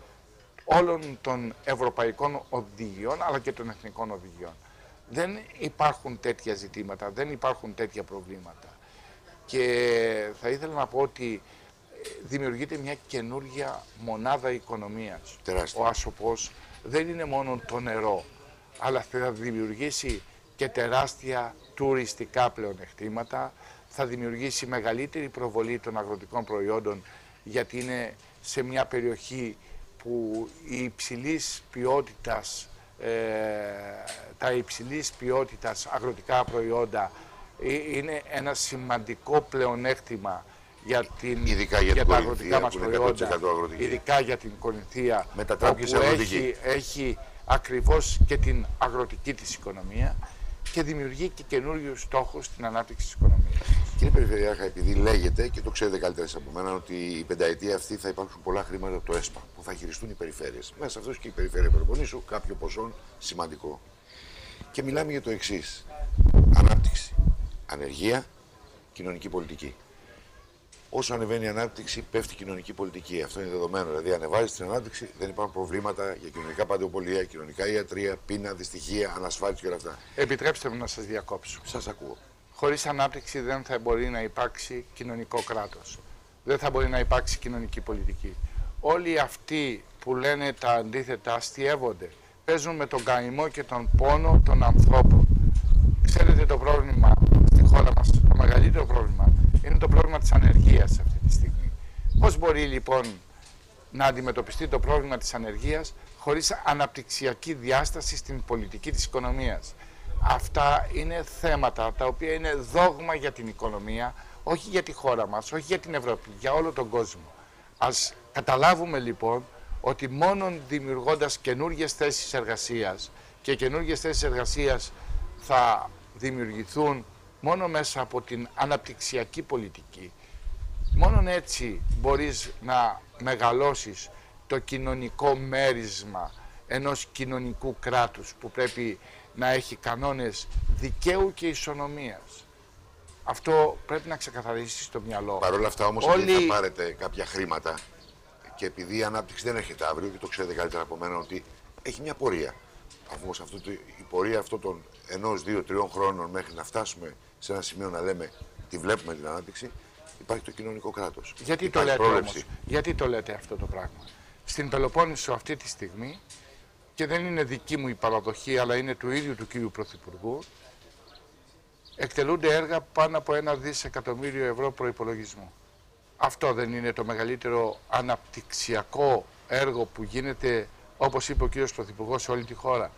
όλων των ευρωπαϊκών οδηγιών αλλά και των εθνικών οδηγιών. Δεν υπάρχουν τέτοια ζητήματα, δεν υπάρχουν τέτοια προβλήματα. Και θα ήθελα να πω ότι δημιουργείται μια καινούργια μονάδα οικονομίας. Τεράστια. Ο Ασοπός δεν είναι μόνο το νερό, αλλά θα δημιουργήσει και τεράστια τουριστικά πλεονεκτήματα, θα δημιουργήσει μεγαλύτερη προβολή των αγροτικών προϊόντων, γιατί είναι σε μια περιοχή που τα υψηλής ποιότητας αγροτικά προϊόντα είναι ένα σημαντικό πλεονέκτημα ειδικά για τα αγροτικά μας προϊόντα, ειδικά για την Κορινθία, όπου έχει ακριβώς και την αγροτική της οικονομία και δημιουργεί και καινούριους στόχους στην ανάπτυξη της οικονομίας. Κύριε Περιφερειάρχα, επειδή λέγεται και το ξέρετε καλύτερα από μένα ότι η πενταετία αυτή θα υπάρξουν πολλά χρήματα από το ΕΣΠΑ που θα χειριστούν οι περιφέρειες. Μέσα αυτός και η Περιφέρεια Πελοποννήσου, κάποιο ποσό σημαντικό. Και μιλάμε για το εξής: ανάπτυξη, ανεργία, κοινωνική πολιτική. Όσο ανεβαίνει η ανάπτυξη, πέφτει η κοινωνική πολιτική. Αυτό είναι δεδομένο. Δηλαδή, ανεβάζει την ανάπτυξη, δεν υπάρχουν προβλήματα για κοινωνικά παντοπολία, κοινωνικά ιατρία, πείνα, δυστυχία, ανασφάλιση και όλα αυτά. Επιτρέψτε μου να σας διακόψω. Σας ακούω. Χωρίς ανάπτυξη δεν θα μπορεί να υπάρξει κοινωνικό κράτος. Δεν θα μπορεί να υπάρξει κοινωνική πολιτική. Όλοι αυτοί που λένε τα αντίθετα αστιεύονται. Παίζουν με τον καημό και τον πόνο των ανθρώπων. Ξέρετε, το πρόβλημα στη χώρα μας, το μεγαλύτερο πρόβλημα, είναι το πρόβλημα της ανεργίας αυτή τη στιγμή. Πώς μπορεί λοιπόν να αντιμετωπιστεί το πρόβλημα της ανεργίας χωρίς αναπτυξιακή διάσταση στην πολιτική της οικονομίας? Αυτά είναι θέματα τα οποία είναι δόγμα για την οικονομία, όχι για τη χώρα μας, όχι για την Ευρώπη, για όλο τον κόσμο. Ας καταλάβουμε λοιπόν ότι μόνο δημιουργώντας καινούργιες θέσεις εργασίας, και καινούργιες θέσεις εργασίας θα δημιουργηθούν μόνο μέσα από την αναπτυξιακή πολιτική, μόνον έτσι μπορείς να μεγαλώσεις το κοινωνικό μέρισμα ενός κοινωνικού κράτους που πρέπει να έχει κανόνες δικαίου και ισονομίας. Αυτό πρέπει να ξεκαθαρίσει στο μυαλό. Παρ' όλα αυτά όμως, επειδή θα πάρετε κάποια χρήματα και επειδή η ανάπτυξη δεν έρχεται αύριο, και το ξέρετε καλύτερα από μένα ότι έχει μια πορεία. Όμως η πορεία αυτών των 1, 2, 3 χρόνων μέχρι να φτάσουμε σε ένα σημείο να λέμε τη βλέπουμε την ανάπτυξη, υπάρχει το κοινωνικό κράτος. Γιατί το λέτε αυτό το πράγμα? Στην Πελοπόννησο αυτή τη στιγμή, και δεν είναι δική μου η παραδοχή, αλλά είναι του ίδιου του κύριου Πρωθυπουργού, εκτελούνται έργα πάνω από 1 δισεκατομμύριο ευρώ προϋπολογισμού. Αυτό δεν είναι το μεγαλύτερο αναπτυξιακό έργο που γίνεται, όπως είπε ο κύριος Πρωθυπουργός, σε όλη τη χώρα?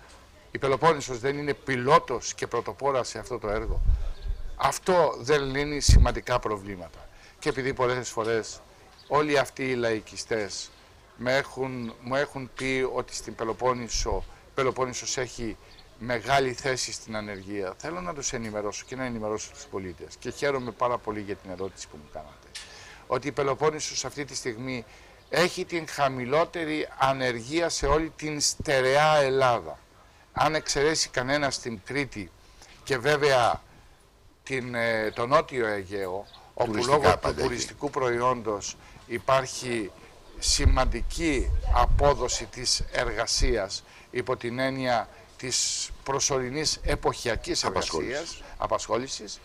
Η Πελοπόννησος δεν είναι πιλότος και πρωτοπόρα σε αυτό το έργο? Αυτό δεν λύνει σημαντικά προβλήματα. Και επειδή πολλές φορές όλοι αυτοί οι λαϊκιστές μου έχουν πει ότι στην Πελοπόννησος έχει μεγάλη θέση στην ανεργία, θέλω να τους ενημερώσω και να ενημερώσω τους πολίτες, και χαίρομαι πάρα πολύ για την ερώτηση που μου κάνατε, ότι η Πελοπόννησος αυτή τη στιγμή έχει την χαμηλότερη ανεργία σε όλη την στερεά Ελλάδα. Αν εξαιρέσει κανένα στην Κρήτη και βέβαια το Νότιο Αιγαίο, όπου λόγω του τουριστικού προϊόντος υπάρχει σημαντική απόδοση της εργασίας υπό την έννοια της προσωρινής εποχιακής απασχόλησης,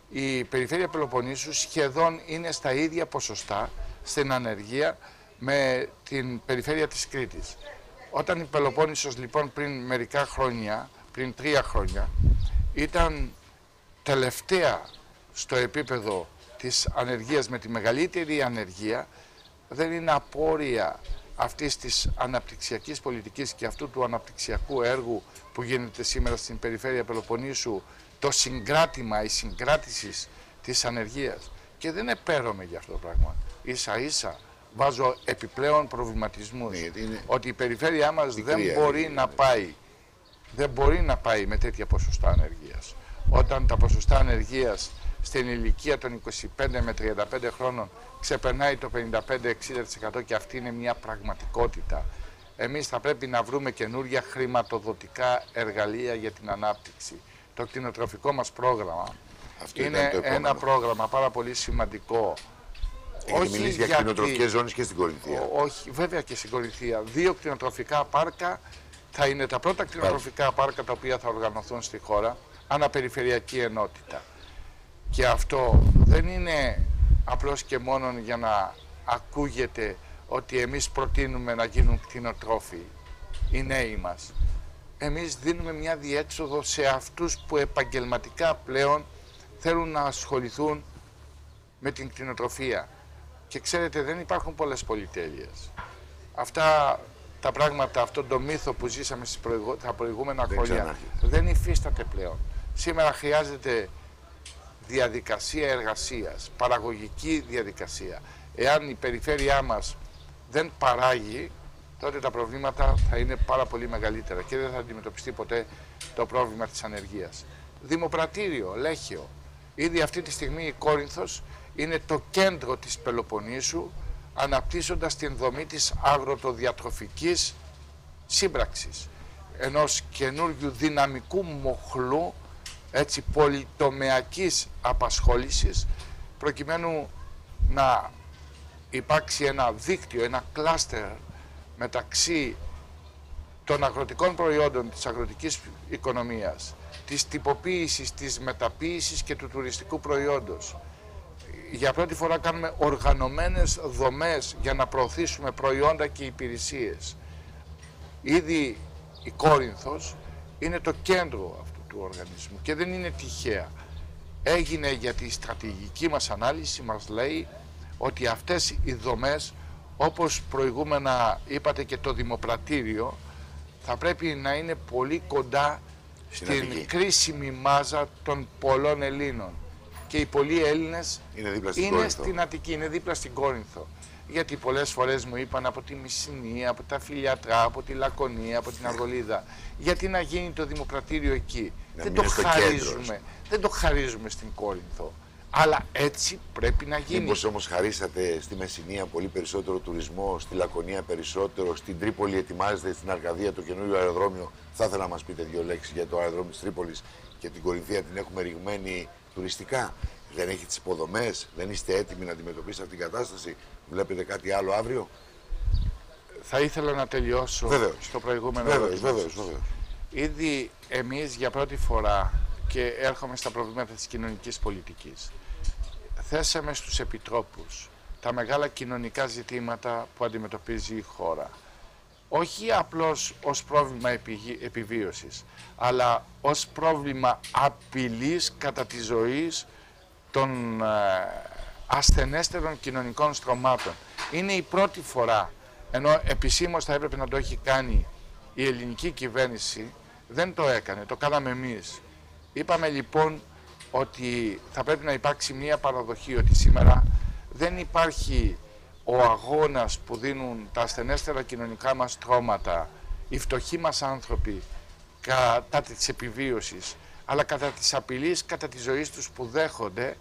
η περιφέρεια Πελοποννήσου σχεδόν είναι στα ίδια ποσοστά στην ανεργία με την περιφέρεια της Κρήτης. Όταν η Πελοπόννησος λοιπόν πριν μερικά χρόνια, πριν 3 χρόνια, ήταν τελευταία στο επίπεδο της ανεργίας με τη μεγαλύτερη ανεργία, δεν είναι απόρρια αυτής της αναπτυξιακής πολιτικής και αυτού του αναπτυξιακού έργου που γίνεται σήμερα στην περιφέρεια Πελοποννήσου το συγκράτημα, η συγκράτηση της ανεργίας. Και δεν επέρομαι για αυτό το πράγμα. Ίσα ίσα βάζω επιπλέον προβληματισμούς. Ναι, ότι η περιφέρειά μας δεν μπορεί να ναι. πάει. Δεν μπορεί να πάει με τέτοια ποσοστά ανεργίας. Όταν τα ποσοστά ανεργίας στην ηλικία των 25 με 35 χρόνων ξεπερνάει το 55-60% και αυτή είναι μια πραγματικότητα. Εμείς θα πρέπει να βρούμε καινούργια χρηματοδοτικά εργαλεία για την ανάπτυξη. Το κτηνοτροφικό μας πρόγραμμα είναι ένα πρόγραμμα πάρα πολύ σημαντικό. Έχετε μιλήσει για κτηνοτροφικές ζώνες και στην Κορινθία. Όχι, βέβαια και στην Κορινθία. 2 κτηνοτροφικά πάρκα θα είναι τα πρώτα κτηνοτροφικά πάρκα τα οποία θα οργανωθούν στη χώρα, αναπεριφερειακή ενότητα. Και αυτό δεν είναι απλώς και μόνο για να ακούγεται ότι εμείς προτείνουμε να γίνουν κτηνοτρόφοι οι νέοι μας. Εμείς δίνουμε μια διέξοδο σε αυτούς που επαγγελματικά πλέον θέλουν να ασχοληθούν με την κτηνοτροφία. Και ξέρετε, δεν υπάρχουν πολλές πολυτέλειες. Αυτά τα πράγματα, αυτό το μύθο που ζήσαμε τα προηγούμενα χρόνια δεν υφίσταται πλέον. Σήμερα χρειάζεται διαδικασία εργασίας, παραγωγική διαδικασία. Εάν η περιφέρειά μας δεν παράγει, τότε τα προβλήματα θα είναι πάρα πολύ μεγαλύτερα και δεν θα αντιμετωπιστεί ποτέ το πρόβλημα της ανεργίας. Δημοπρατήριο, Λέχιο. Ήδη αυτή τη στιγμή η Κόρινθος είναι το κέντρο της Πελοποννήσου, αναπτύσσοντας την δομή της αγροτοδιατροφικής σύμπραξης, ενός καινούργιου δυναμικού μοχλού, έτσι, πολυτομεακής απασχόλησης, προκειμένου να υπάρξει ένα δίκτυο, ένα κλάστερ μεταξύ των αγροτικών προϊόντων της αγροτικής οικονομίας, της τυποποίησης, της μεταποίησης και του τουριστικού προϊόντος. Για πρώτη φορά κάνουμε οργανωμένες δομές για να προωθήσουμε προϊόντα και υπηρεσίες. Ήδη η Κόρινθος είναι το κέντρο αυτού του οργανισμού και δεν είναι τυχαία. Έγινε γιατί η στρατηγική μας ανάλυση μας λέει ότι αυτές οι δομές, όπως προηγούμενα είπατε και το Δημοπρατήριο, θα πρέπει να είναι πολύ κοντά στην κρίσιμη μάζα των πολλών Ελλήνων. Και οι πολλοί Έλληνες είναι στην Αττική, είναι δίπλα στην Κόρινθο. Γιατί πολλές φορές μου είπαν από τη Μυσσηνία, από τα Φιλιατρά, από τη Λακωνία, από την Αργολίδα, γιατί να γίνει το Δημοπρατήριο εκεί. Δεν το χαρίζουμε στην Κόρινθο. Αλλά έτσι πρέπει να γίνει. Μήπως όμως χαρίσατε στη Μεσσηνία πολύ περισσότερο τουρισμό, στη Λακωνία περισσότερο, στην Τρίπολη ετοιμάζεται, στην Αρκαδία το καινούριο αεροδρόμιο. Θα ήθελα να μας πείτε 2 λέξεις για το αεροδρόμιο της Τρίπολης και την Κορινθία την έχουμε ρηγμένη τουριστικά. Δεν έχει τις υποδομές, δεν είστε έτοιμοι να αντιμετωπίσετε αυτήν την κατάσταση. Βλέπετε κάτι άλλο αύριο? Θα ήθελα να τελειώσω στο προηγούμενο. Βεβαίως. Ήδη εμείς για πρώτη φορά, και έρχομαι στα προβλήματα της κοινωνικής πολιτικής, θέσαμε στους επιτρόπους τα μεγάλα κοινωνικά ζητήματα που αντιμετωπίζει η χώρα. Όχι απλώς ως πρόβλημα επιβίωσης, αλλά ως πρόβλημα απειλής κατά τη ζωή των ασθενέστερων κοινωνικών στρωμάτων. Είναι η πρώτη φορά, ενώ επισήμως θα έπρεπε να το έχει κάνει η ελληνική κυβέρνηση, δεν το έκανε, το κάναμε εμείς. Είπαμε λοιπόν ότι θα πρέπει να υπάρξει μια παραδοχή, ότι σήμερα δεν υπάρχει ο αγώνας που δίνουν τα ασθενέστερα κοινωνικά μας στρώματα, οι φτωχοί μας άνθρωποι, κατά της επιβίωσης, αλλά κατά της απειλής, κατά της ζωής τους που δέχονται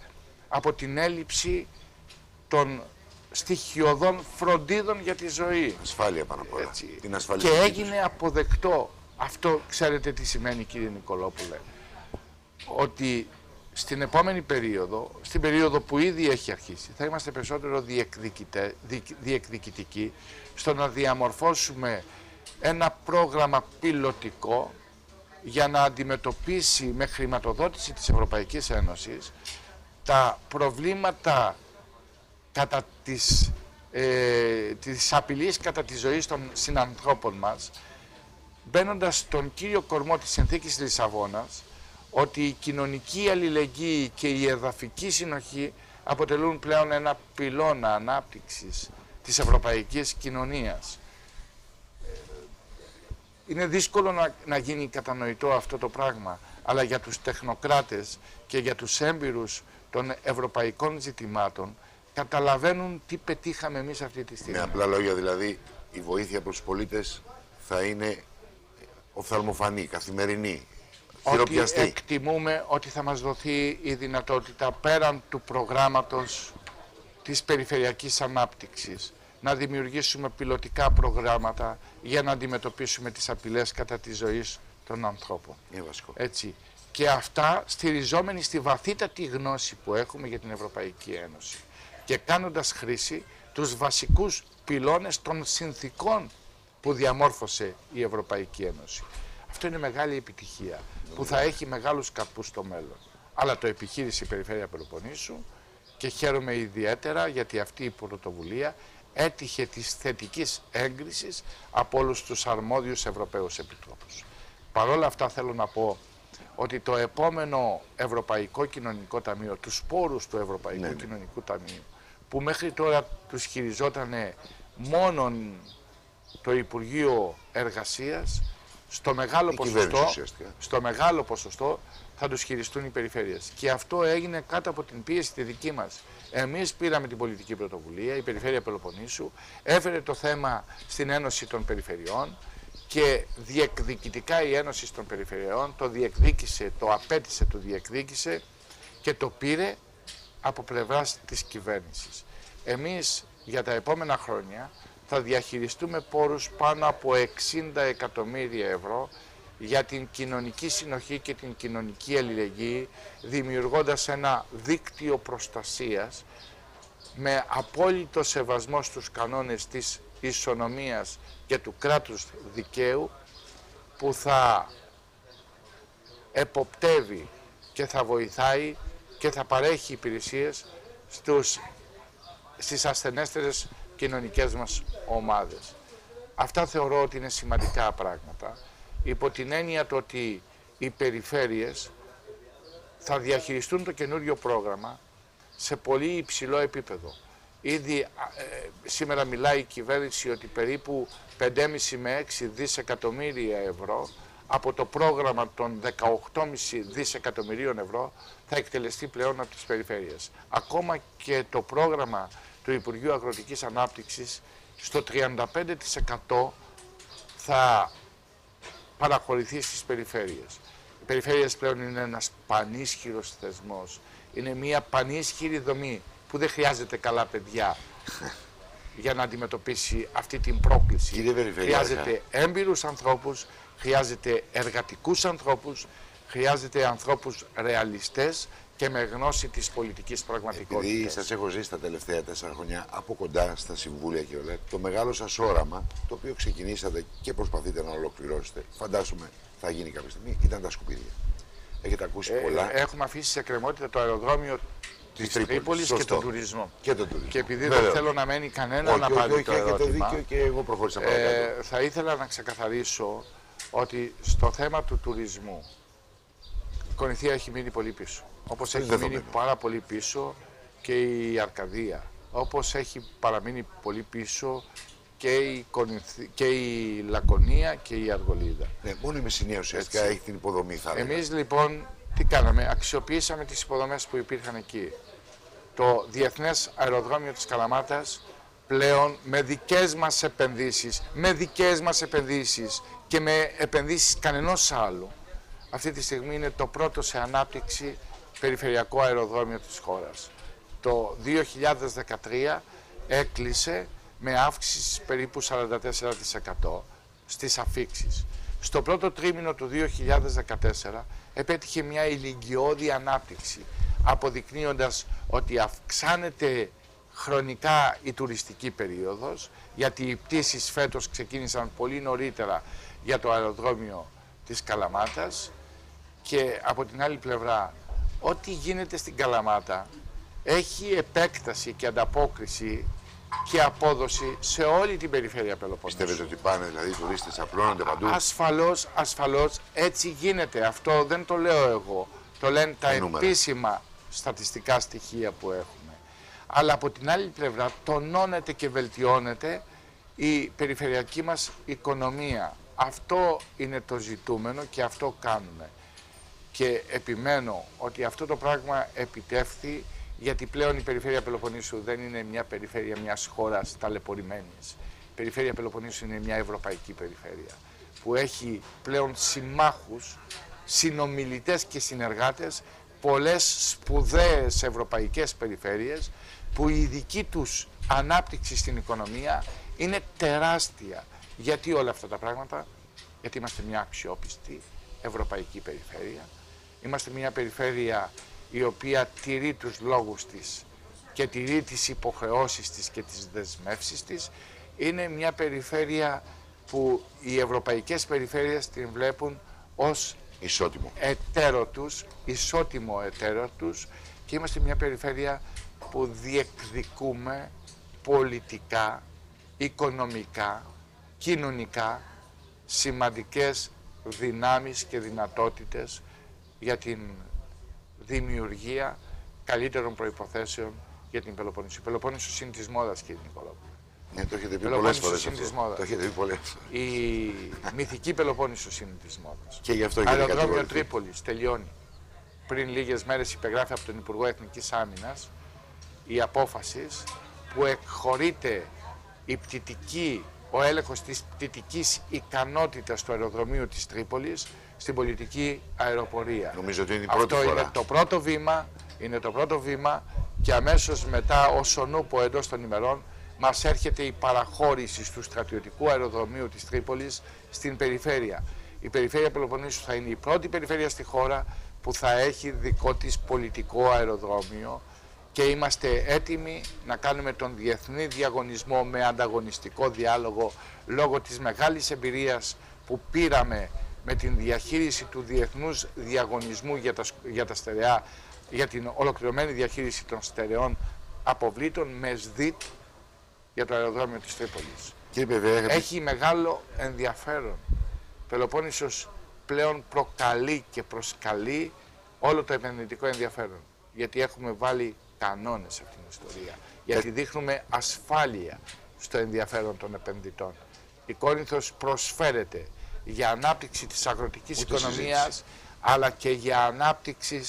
από την έλλειψη των στοιχειωδών φροντίδων για τη ζωή. Ασφάλεια πάνω απ' όλα. Την ασφάλεια και έγινε αποδεκτό. Αυτό ξέρετε τι σημαίνει, κύριε Νικολόπουλε? Ότι στην επόμενη περίοδο, στην περίοδο που ήδη έχει αρχίσει, θα είμαστε περισσότερο διεκδικητικοί στο να διαμορφώσουμε ένα πρόγραμμα πιλωτικό για να αντιμετωπίσει με χρηματοδότηση της Ευρωπαϊκής Ένωσης τα προβλήματα κατά της απειλής κατά τη ζωή των συνανθρώπων μας, μπαίνοντας στον κύριο κορμό της συνθήκης της Λισαβόνας, ότι η κοινωνική αλληλεγγύη και η εδαφική συνοχή αποτελούν πλέον ένα πυλώνα ανάπτυξης της ευρωπαϊκής κοινωνίας. Είναι δύσκολο να γίνει κατανοητό αυτό το πράγμα, αλλά για τους τεχνοκράτες και για τους έμπειρους των ευρωπαϊκών ζητημάτων καταλαβαίνουν τι πετύχαμε εμείς αυτή τη στιγμή. Με απλά λόγια δηλαδή, η βοήθεια προς τους πολίτες θα είναι οφθαλμοφανή, καθημερινή, χειροπιαστή. Ότι εκτιμούμε ότι θα μας δοθεί η δυνατότητα πέραν του προγράμματος της περιφερειακής ανάπτυξης να δημιουργήσουμε πιλωτικά προγράμματα για να αντιμετωπίσουμε τις απειλές κατά της ζωής των ανθρώπων. Είναι βασικό. Έτσι. Και αυτά στηριζόμενοι στη βαθύτατη γνώση που έχουμε για την Ευρωπαϊκή Ένωση και κάνοντας χρήση τους βασικούς πυλώνες των συνθήκων που διαμόρφωσε η Ευρωπαϊκή Ένωση. Αυτό είναι μεγάλη επιτυχία που θα έχει μεγάλους καρπούς στο μέλλον. Αλλά το επιχείρησε η Περιφέρεια Πελοποννήσου και χαίρομαι ιδιαίτερα γιατί αυτή η πρωτοβουλία έτυχε της θετικής έγκρισης από όλους τους αρμόδιους Ευρωπαίους Επιτρόπους. Παρ' όλα αυτά θέλω να πω ότι το επόμενο Ευρωπαϊκό Κοινωνικό Ταμείο, τους πόρους του Ευρωπαϊκού Κοινωνικού Ταμείου, που μέχρι τώρα τους χειριζόταν μόνον το Υπουργείο Εργασίας, στο μεγάλο ποσοστό θα τους χειριστούν οι περιφέρειες. Και αυτό έγινε κάτω από την πίεση τη δική μας. Εμείς πήραμε την πολιτική πρωτοβουλία, η Περιφέρεια Πελοποννήσου έφερε το θέμα στην Ένωση των Περιφερειών και διεκδικητικά η Ένωση των Περιφερειών το διεκδίκησε, το απέτησε, το διεκδίκησε και το πήρε από πλευράς της κυβέρνησης. Εμείς για τα επόμενα χρόνια θα διαχειριστούμε πόρους πάνω από 60 εκατομμύρια ευρώ για την κοινωνική συνοχή και την κοινωνική αλληλεγγύη, δημιουργώντας ένα δίκτυο προστασίας με απόλυτο σεβασμό στους κανόνες της ισονομίας και του κράτους δικαίου, που θα εποπτεύει και θα βοηθάει και θα παρέχει υπηρεσίες στις ασθενέστερες κοινωνικές μας ομάδες. Αυτά θεωρώ ότι είναι σημαντικά πράγματα, υπό την έννοια το ότι οι περιφέρειες θα διαχειριστούν το καινούριο πρόγραμμα σε πολύ υψηλό επίπεδο. Ήδη σήμερα μιλάει η κυβέρνηση ότι περίπου 5,5 με 6 δισεκατομμύρια ευρώ από το πρόγραμμα των 18,5 δισεκατομμυρίων ευρώ θα εκτελεστεί πλέον από τις περιφέρειες. Ακόμα και το πρόγραμμα του Υπουργείου Αγροτικής Ανάπτυξης στο 35% θα παραχωρηθεί στις περιφέρειες. Οι περιφέρειες πλέον είναι ένας πανίσχυρος θεσμός. Είναι μια πανίσχυρη δομή που δεν χρειάζεται καλά παιδιά για να αντιμετωπίσει αυτή την πρόκληση. Χρειάζεται έμπειρους ανθρώπους, χρειάζεται εργατικούς ανθρώπους, χρειάζεται ανθρώπους ρεαλιστές και με γνώση της πολιτικής πραγματικότητας. Επειδή σας έχω ζήσει τα τελευταία 4 χρόνια από κοντά στα συμβούλια και όλα, το μεγάλο σας όραμα, το οποίο ξεκινήσατε και προσπαθείτε να ολοκληρώσετε, φαντάζομαι θα γίνει κάποια στιγμή, ήταν τα σκουπίδια. Έχετε ακούσει πολλά. Έχουμε αφήσει σε κρεμότητα το αεροδρόμιο της Τρίπολης και τον τουρισμό. Και επειδή δεν θέλω να μένει κανένα να πάρει το ερώτημα, έχετε δίκιο και εγώ προχώρησα παρακάτω. Θα ήθελα να ξεκαθαρίσω ότι στο θέμα του τουρισμού η Κονηθία έχει μείνει πολύ πίσω. Όπως έχει μείνει πάρα πολύ πίσω και η Αρκαδία. Όπως έχει παραμείνει πολύ πίσω και η Λακωνία και η Αργολίδα. Ναι, μόνο η Μεσσηνία ουσιαστικά έχει την υποδομή, θα έλεγα. Εμείς λοιπόν τι κάναμε, αξιοποιήσαμε τις υποδομές που υπήρχαν εκεί. Το Διεθνές Αεροδρόμιο της Καλαμάτας πλέον με δικές μας επενδύσεις και με επενδύσεις κανενός άλλου, αυτή τη στιγμή είναι το πρώτο σε ανάπτυξη περιφερειακό αεροδρόμιο της χώρας. Το 2013 έκλεισε με αύξηση περίπου 44% στις αφίξεις. Στο πρώτο τρίμηνο του 2014 επέτυχε μια ηλικιώδη ανάπτυξη, αποδεικνύοντας ότι αυξάνεται χρονικά η τουριστική περίοδος, γιατί οι πτήσεις φέτος ξεκίνησαν πολύ νωρίτερα για το αεροδρόμιο της Καλαμάτας, και από την άλλη πλευρά ό,τι γίνεται στην Καλαμάτα έχει επέκταση και ανταπόκριση και απόδοση σε όλη την περιφέρεια Πελοποννήσου. Πιστεύετε ότι πάνε δηλαδή οι τουρίστες, απλώνονται παντού? Ασφαλώς έτσι γίνεται. Αυτό δεν το λέω εγώ. Το λένε τα επίσημα στατιστικά στοιχεία που έχουμε. Αλλά από την άλλη πλευρά τονώνεται και βελτιώνεται η περιφερειακή μας οικονομία. Αυτό είναι το ζητούμενο και αυτό κάνουμε. Και επιμένω ότι αυτό το πράγμα επιτεύχθη γιατί πλέον η περιφέρεια Πελοποννήσου δεν είναι μια περιφέρεια μιας χώρας ταλαιπωρημένης. Η περιφέρεια Πελοποννήσου είναι μια ευρωπαϊκή περιφέρεια που έχει πλέον συμμάχους, συνομιλητές και συνεργάτες, πολλές σπουδαίες ευρωπαϊκές περιφέρειες που η δική τους ανάπτυξη στην οικονομία είναι τεράστια. Γιατί όλα αυτά τα πράγματα? Γιατί είμαστε μια αξιόπιστη ευρωπαϊκή περιφέρεια. Είμαστε μια περιφέρεια η οποία τηρεί τους λόγους της και τηρεί τις υποχρεώσεις της και τις δεσμεύσεις της. Είναι μια περιφέρεια που οι ευρωπαϊκές περιφέρειες την βλέπουν ως ισότιμο εταίρο τους, ισότιμο εταίρο τους, και είμαστε μια περιφέρεια που διεκδικούμε πολιτικά, οικονομικά, κοινωνικά σημαντικές δυνάμεις και δυνατότητες για την δημιουργία καλύτερων προϋποθέσεων για την Πελοπόννησο. Η Πελοπόννησος είναι της μόδας, κύριε Νικολόπουλε. Ναι, το έχετε πει πολλές φορές αυτό. Το έχετε πει πολλές φορές. Η μυθική Πελοπόννησος είναι της μόδας. Και γι' αυτό έχετε αεροδρόμιο Τρίπολης τελειώνει. Πριν λίγες μέρες υπεγράφει από τον Υπουργό Εθνικής Άμυνας η απόφαση που εκχωρείται ο έλεγχος της πτυτικής ικανότητας του αεροδρομίου της Τρίπολης στην πολιτική αεροπορία. Νομίζω ότι είναι η πρώτη φορά. Είναι το πρώτο βήμα και αμέσως μετά ως ο νούπο εντός των ημερών μας έρχεται η παραχώρηση του στρατιωτικού αεροδρομίου της Τρίπολης στην περιφέρεια. Η περιφέρεια Πελοποννήσου θα είναι η πρώτη περιφέρεια στη χώρα που θα έχει δικό της πολιτικό αεροδρόμιο και είμαστε έτοιμοι να κάνουμε τον διεθνή διαγωνισμό με ανταγωνιστικό διάλογο λόγω της μεγάλης εμπειρίας που πήραμε με την διαχείριση του διεθνούς διαγωνισμού για τα στερεά, για την ολοκληρωμένη διαχείριση των στερεών αποβλήτων με ΣΔΙΤ για το αεροδρόμιο της Τρίπολης. Έχει μεγάλο ενδιαφέρον. Πελοπόννησος πλέον προκαλεί και προσκαλεί όλο το επενδυτικό ενδιαφέρον. Γιατί έχουμε βάλει κανόνες σε αυτήν την ιστορία. Γιατί δείχνουμε ασφάλεια στο ενδιαφέρον των επενδυτών. Η Κόρινθος προσφέρεται για ανάπτυξη της αγροτικής οικονομίας, αλλά και για ανάπτυξη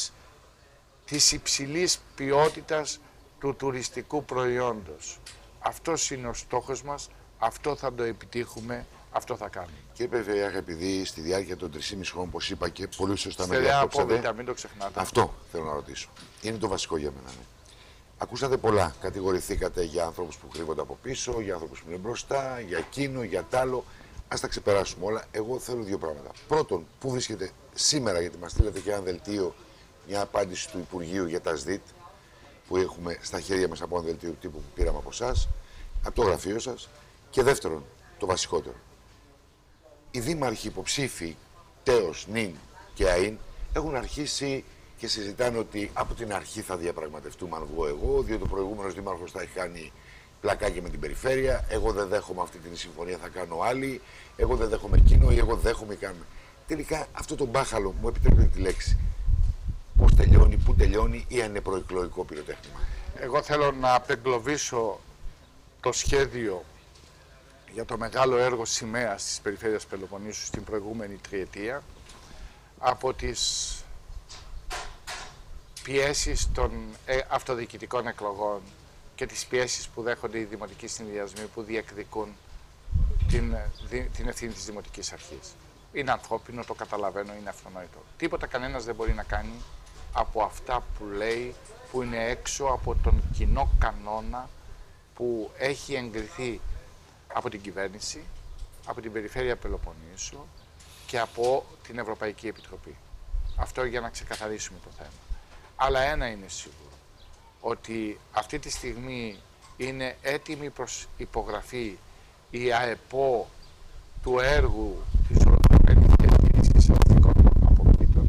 της υψηλής ποιότητας του τουριστικού προϊόντος. Αυτός είναι ο στόχος μας, αυτό θα το επιτύχουμε, αυτό θα κάνουμε. Και βέβαια, επειδή στη διάρκεια των 3,5 χρόνων, όπως είπα και πολύ σωστά με διάκοψατε, μην το ξεχνάτε. Αυτό θέλω να ρωτήσω. Είναι το βασικό για μένα. Ναι. Ακούσατε πολλά. Κατηγορηθήκατε για ανθρώπους που κρύβονται από πίσω, για ανθρώπους που είναι μπροστά, για εκείνο, για τ' άλλο. Ας τα ξεπεράσουμε όλα. Εγώ θέλω δύο πράγματα. Πρώτον, πού βρίσκεται σήμερα, γιατί μας στείλατε και ένα δελτίο, μια απάντηση του Υπουργείου για τα ΣΔΙΤ, που έχουμε στα χέρια μας από ένα δελτίο τύπου που πήραμε από εσάς, από το γραφείο σας. Και δεύτερον, το βασικότερο. Οι δήμαρχοι υποψήφοι, Τέος, Νιν και ΑΗΝ, έχουν αρχίσει και συζητάνε ότι από την αρχή θα διαπραγματευτούμε αν βγω εγώ, διότι ο προηγούμενος δήμαρχος θα έχει κάνει πλακάκι με την περιφέρεια. Εγώ δεν δέχομαι αυτή την συμφωνία, θα κάνω άλλη. Εγώ δεν δέχομαι εκείνο ή εγώ δέχομαι κάνουμε. Τελικά αυτό το μπάχαλο, μου επιτρέπετε τη λέξη, πώς τελειώνει, πού τελειώνει ή αν είναι προεκλογικό πυροτέχνημα? Εγώ θέλω να απεγκλωβίσω το σχέδιο για το μεγάλο έργο σημαίας της περιφέρειας Πελοποννήσου στην προηγούμενη τριετία από τις πιέσεις των αυτοδιοικητικών εκλογών και τις πιέσεις που δέχονται οι δημοτικοί συνδυασμοί που διεκδικούν την ευθύνη της Δημοτικής Αρχής. Είναι ανθρώπινο, το καταλαβαίνω, είναι αυτονόητο. Τίποτα κανένας δεν μπορεί να κάνει από αυτά που λέει, που είναι έξω από τον κοινό κανόνα που έχει εγκριθεί από την κυβέρνηση, από την Περιφέρεια Πελοποννήσου και από την Ευρωπαϊκή Επιτροπή. Αυτό για να ξεκαθαρίσουμε το θέμα. Αλλά ένα είναι σίγουρο, ότι αυτή τη στιγμή είναι έτοιμη προς υπογραφή η ΑΕΠΟ του έργου της ολοκληρωμένης διαχείρισης αστικών αποβλήτων.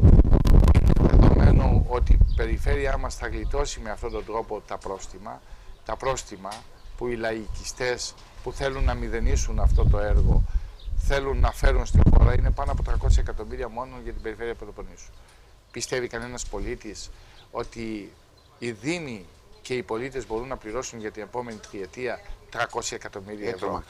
Είναι δεδομένο ότι η περιφέρειά μας θα γλιτώσει με αυτόν τον τρόπο τα πρόστιμα που οι λαϊκιστές που θέλουν να μηδενίσουν αυτό το έργο θέλουν να φέρουν στην χώρα. Είναι πάνω από 300 εκατομμύρια μόνο για την περιφέρεια Πελοποννήσου. Πιστεύει κανένας πολίτης ότι οι δήμοι και οι πολίτες μπορούν να πληρώσουν για την επόμενη τριετία 300 εκατομμύρια ευρώ?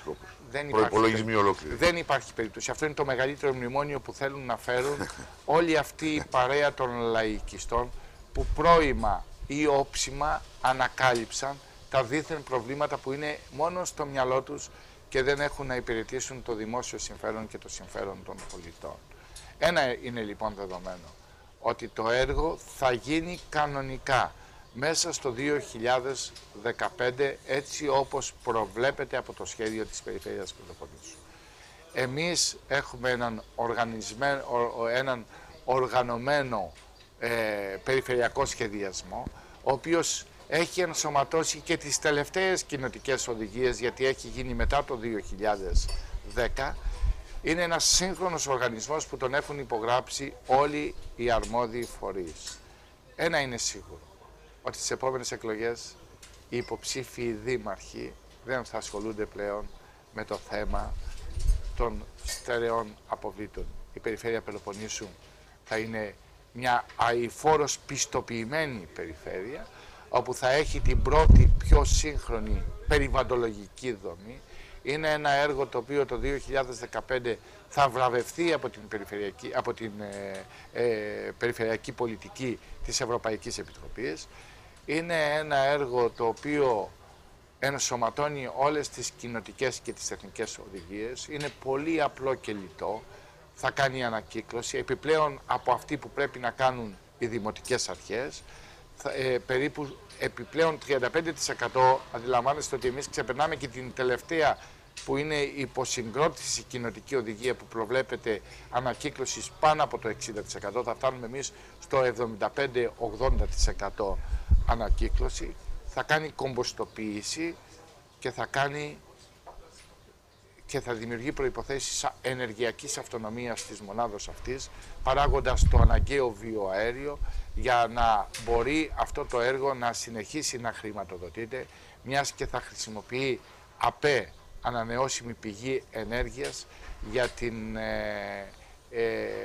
Δεν υπάρχει περίπτωση. Αυτό είναι το μεγαλύτερο μνημόνιο που θέλουν να φέρουν όλη αυτή η παρέα των λαϊκιστών που πρώιμα ή όψιμα ανακάλυψαν τα δίθεν προβλήματα που είναι μόνο στο μυαλό τους και δεν έχουν να υπηρετήσουν το δημόσιο συμφέρον και το συμφέρον των πολιτών. Ένα είναι λοιπόν δεδομένο, ότι το έργο θα γίνει κανονικά μέσα στο 2015 έτσι όπως προβλέπεται από το σχέδιο της Περιφέρειας Πελοποννήσου. Εμείς έχουμε έναν οργανωμένο περιφερειακό σχεδιασμό, ο οποίος έχει ενσωματώσει και τις τελευταίες κοινοτικές οδηγίες, γιατί έχει γίνει μετά το 2010. Είναι ένας σύγχρονος οργανισμός που τον έχουν υπογράψει όλοι οι αρμόδιοι φορείς. Ένα είναι σίγουρο, ότι στις επόμενες εκλογές οι υποψήφιοι δήμαρχοι δεν θα ασχολούνται πλέον με το θέμα των στερεών αποβλήτων. Η Περιφέρεια Πελοποννήσου θα είναι μια αειφόρος πιστοποιημένη περιφέρεια, όπου θα έχει την πρώτη πιο σύγχρονη περιβαλλοντολογική δομή. Είναι ένα έργο το οποίο το 2015 θα βραβευτεί από την περιφερειακή πολιτική της Ευρωπαϊκής Επιτροπής. Είναι ένα έργο το οποίο ενσωματώνει όλες τις κοινοτικές και τις εθνικές οδηγίες. Είναι πολύ απλό και λιτό. Θα κάνει ανακύκλωση, επιπλέον από αυτή που πρέπει να κάνουν οι δημοτικές αρχές. Περίπου επιπλέον 35%, αντιλαμβάνεστε ότι εμείς ξεπερνάμε και την τελευταία που είναι η υποσυγκρότηση κοινοτική οδηγία που προβλέπεται ανακύκλωσης πάνω από το 60%. Θα φτάνουμε εμείς στο 75-80% ανακύκλωση. Θα κάνει κομποστοποίηση και θα δημιουργεί προϋποθέσεις ενεργειακής αυτονομίας της μονάδος αυτής, παράγοντας το αναγκαίο βιοαέριο για να μπορεί αυτό το έργο να συνεχίσει να χρηματοδοτείται, μιας και θα χρησιμοποιεί ΑΠΕ, ανανεώσιμη πηγή ενέργειας, για την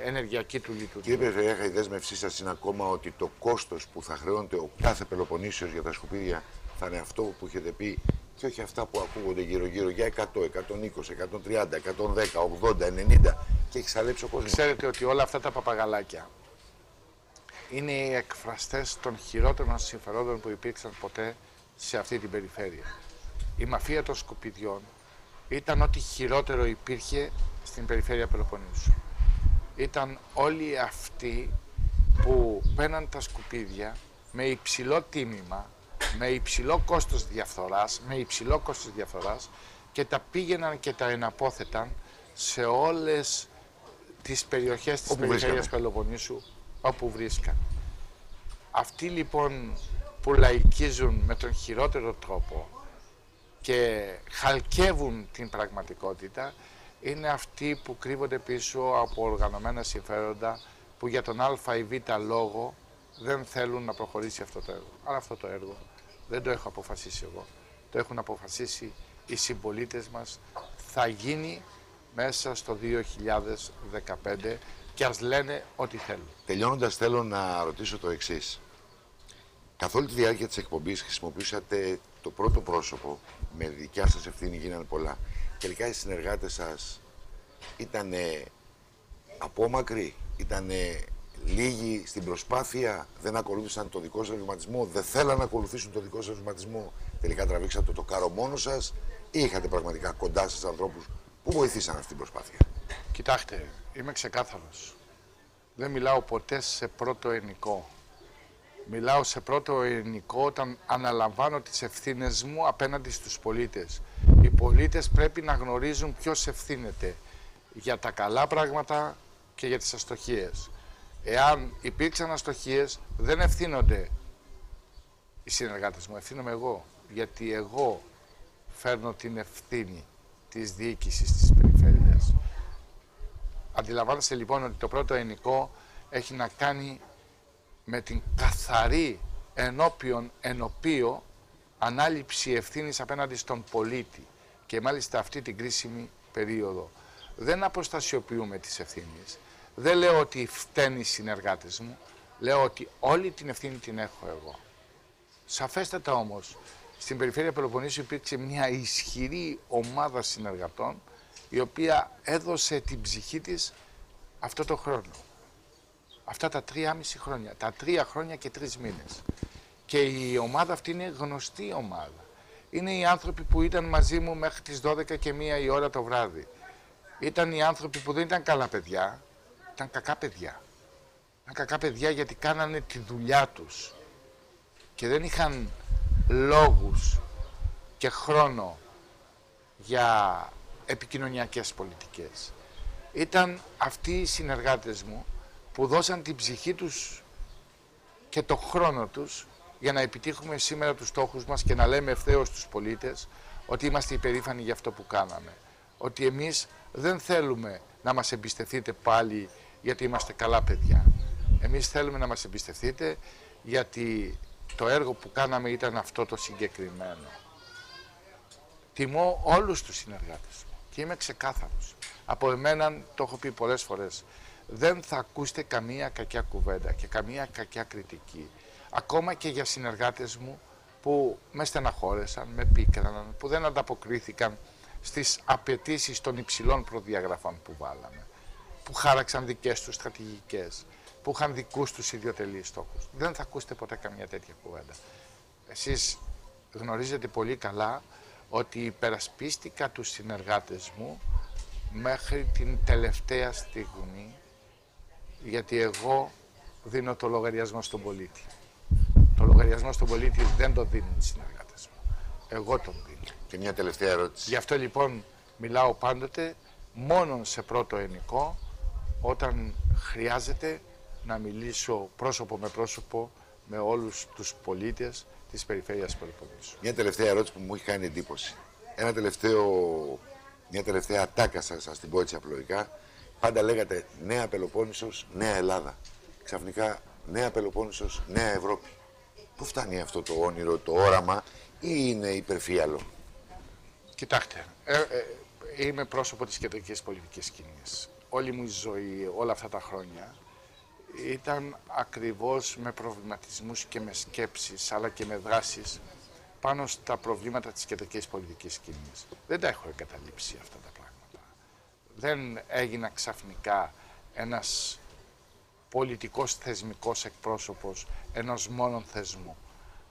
ενεργειακή του λειτουργία. Κύριε Περιφερειάρχα, η δέσμευσή σας είναι ακόμα ότι το κόστος που θα χρεώνεται ο κάθε Πελοποννήσιος για τα σκουπίδια θα είναι αυτό που έχετε πει, και όχι αυτά που ακούγονται γύρω-γύρω για 100, 120, 130, 110, 80, 90 και έχει σαλέψει ο κόσμος. Ξέρετε ότι όλα αυτά τα παπαγαλάκια είναι οι εκφραστές των χειρότερων συμφερόντων που υπήρξαν ποτέ σε αυτή την περιφέρεια. Η μαφία των σκουπιδιών ήταν ό,τι χειρότερο υπήρχε στην περιφέρεια Πελοποννήσου. Ήταν όλοι αυτοί που παίρναν τα σκουπίδια με υψηλό τίμημα, με υψηλό κόστος διαφθοράς, και τα πήγαιναν και τα εναπόθεταν σε όλες τις περιοχές της περιφέρειας Πελοποννήσου όπου βρίσκαν. Αυτοί λοιπόν που λαϊκίζουν με τον χειρότερο τρόπο και χαλκεύουν την πραγματικότητα είναι αυτοί που κρύβονται πίσω από οργανωμένα συμφέροντα που για τον α ή β λόγο δεν θέλουν να προχωρήσει αυτό το έργο. Αλλά αυτό το έργο δεν το έχω αποφασίσει εγώ. Το έχουν αποφασίσει οι συμπολίτες μας. Θα γίνει μέσα στο 2015 και ας λένε ό,τι θέλουν. Τελειώνοντας, θέλω να ρωτήσω το εξής. Καθ' όλη τη διάρκεια της εκπομπής χρησιμοποιήσατε το πρώτο πρόσωπο, με δικιά σας ευθύνη γίνανε πολλά. Τελικά οι συνεργάτες σας ήταν απόμακροι, ήταν λίγοι στην προσπάθεια, δεν ακολούθησαν το δικό σας βηματισμό, δεν θέλαν να ακολουθήσουν το δικό σας βηματισμό. Τελικά τραβήξατε το κάρο μόνο σας ή είχατε πραγματικά κοντά σας ανθρώπους που βοηθήσαν αυτή την προσπάθεια? Κοιτάξτε, είμαι ξεκάθαρος. Δεν μιλάω ποτέ σε πρώτο ενικό. Μιλάω σε πρώτο ενικό όταν αναλαμβάνω τις ευθύνες μου απέναντι στους πολίτες. Οι πολίτες πρέπει να γνωρίζουν ποιος ευθύνεται για τα καλά πράγματα και για τις αστοχίες. Εάν υπήρξαν αστοχίες, δεν ευθύνονται οι συνεργάτες μου, ευθύνομαι εγώ. Γιατί εγώ φέρνω την ευθύνη της διοίκησης της περιφέρειας. Αντιλαμβάνεστε λοιπόν ότι το πρώτο ενικό έχει να κάνει με την καθαρή ενωπίο ανάληψη ευθύνης απέναντι στον πολίτη και μάλιστα αυτή την κρίσιμη περίοδο. Δεν αποστασιοποιούμε τις ευθύνες. Δεν λέω ότι φταίνουν οι συνεργάτες μου, λέω ότι όλη την ευθύνη την έχω εγώ. Σαφέστατα όμως, στην περιφέρεια Πελοποννήσου υπήρξε μια ισχυρή ομάδα συνεργατών η οποία έδωσε την ψυχή της αυτό το χρόνο. Αυτά τα 3,5 χρόνια, τα 3 χρόνια και 3 μήνες. Και η ομάδα αυτή είναι γνωστή ομάδα. Είναι οι άνθρωποι που ήταν μαζί μου μέχρι τις 12 και 1 η ώρα το βράδυ. Ήταν οι άνθρωποι που δεν ήταν καλά παιδιά, ήταν κακά παιδιά. Ήταν κακά παιδιά γιατί κάνανε τη δουλειά τους και δεν είχαν λόγους και χρόνο για επικοινωνιακές πολιτικές. Ήταν αυτοί οι συνεργάτες μου που δώσαν την ψυχή τους και το χρόνο τους για να επιτύχουμε σήμερα τους στόχους μας και να λέμε ευθέως στους πολίτες ότι είμαστε υπερήφανοι για αυτό που κάναμε. Ότι εμείς δεν θέλουμε να μας εμπιστευτείτε πάλι γιατί είμαστε καλά παιδιά. Εμείς θέλουμε να μας εμπιστευτείτε γιατί το έργο που κάναμε ήταν αυτό το συγκεκριμένο. Τιμώ όλους τους συνεργάτες μου και είμαι ξεκάθαρος. Από εμένα, το έχω πει πολλές φορές, δεν θα ακούσετε καμία κακιά κουβέντα και καμία κακιά κριτική. Ακόμα και για συνεργάτες μου που με στεναχώρεσαν, με πίκραναν, που δεν ανταποκρίθηκαν στις απαιτήσεις των υψηλών προδιαγραφών που βάλαμε, που χάραξαν δικές τους στρατηγικές, που είχαν δικούς τους ιδιωτελείς στόχους. Δεν θα ακούσετε ποτέ καμία τέτοια κουβέντα. Εσείς γνωρίζετε πολύ καλά ότι υπερασπίστηκα τους συνεργάτες μου μέχρι την τελευταία στιγμή, γιατί εγώ δίνω το λογαριασμό στον πολίτη. Το λογαριασμό στον πολίτη δεν το δίνουν οι συνεργάτες μου. Εγώ τον δίνω. Και μια τελευταία ερώτηση. Γι' αυτό λοιπόν μιλάω πάντοτε μόνο σε πρώτο ενικό όταν χρειάζεται να μιλήσω πρόσωπο με πρόσωπο με όλους τους πολίτες της περιφέρειας Πελοποννήσου. Μια τελευταία ερώτηση που μου έχει κάνει εντύπωση. Μια τελευταία ατάκα σας την πω έτσι απλοϊκά. Πάντα λέγατε Νέα Πελοπόννησος, Νέα Ελλάδα. Ξαφνικά Νέα Πελοπόννησος, Νέα Ευρώπη. Πού φτάνει αυτό το όνειρο, το όραμα ή είναι υπερφύαλο? Κοιτάξτε, είμαι πρόσωπο της κεντρικής πολιτικής σκηνής. Όλη μου η ζωή, όλα αυτά τα χρόνια, ήταν ακριβώς με προβληματισμούς και με σκέψεις, αλλά και με δράσεις πάνω στα προβλήματα της κεντρικής πολιτικής σκηνής. Δεν τα έχω εγκαταλείψει αυτά τα πράγματα. Δεν έγινα ξαφνικά ένας πολιτικός θεσμικός εκπρόσωπος ενός μόνον θεσμού.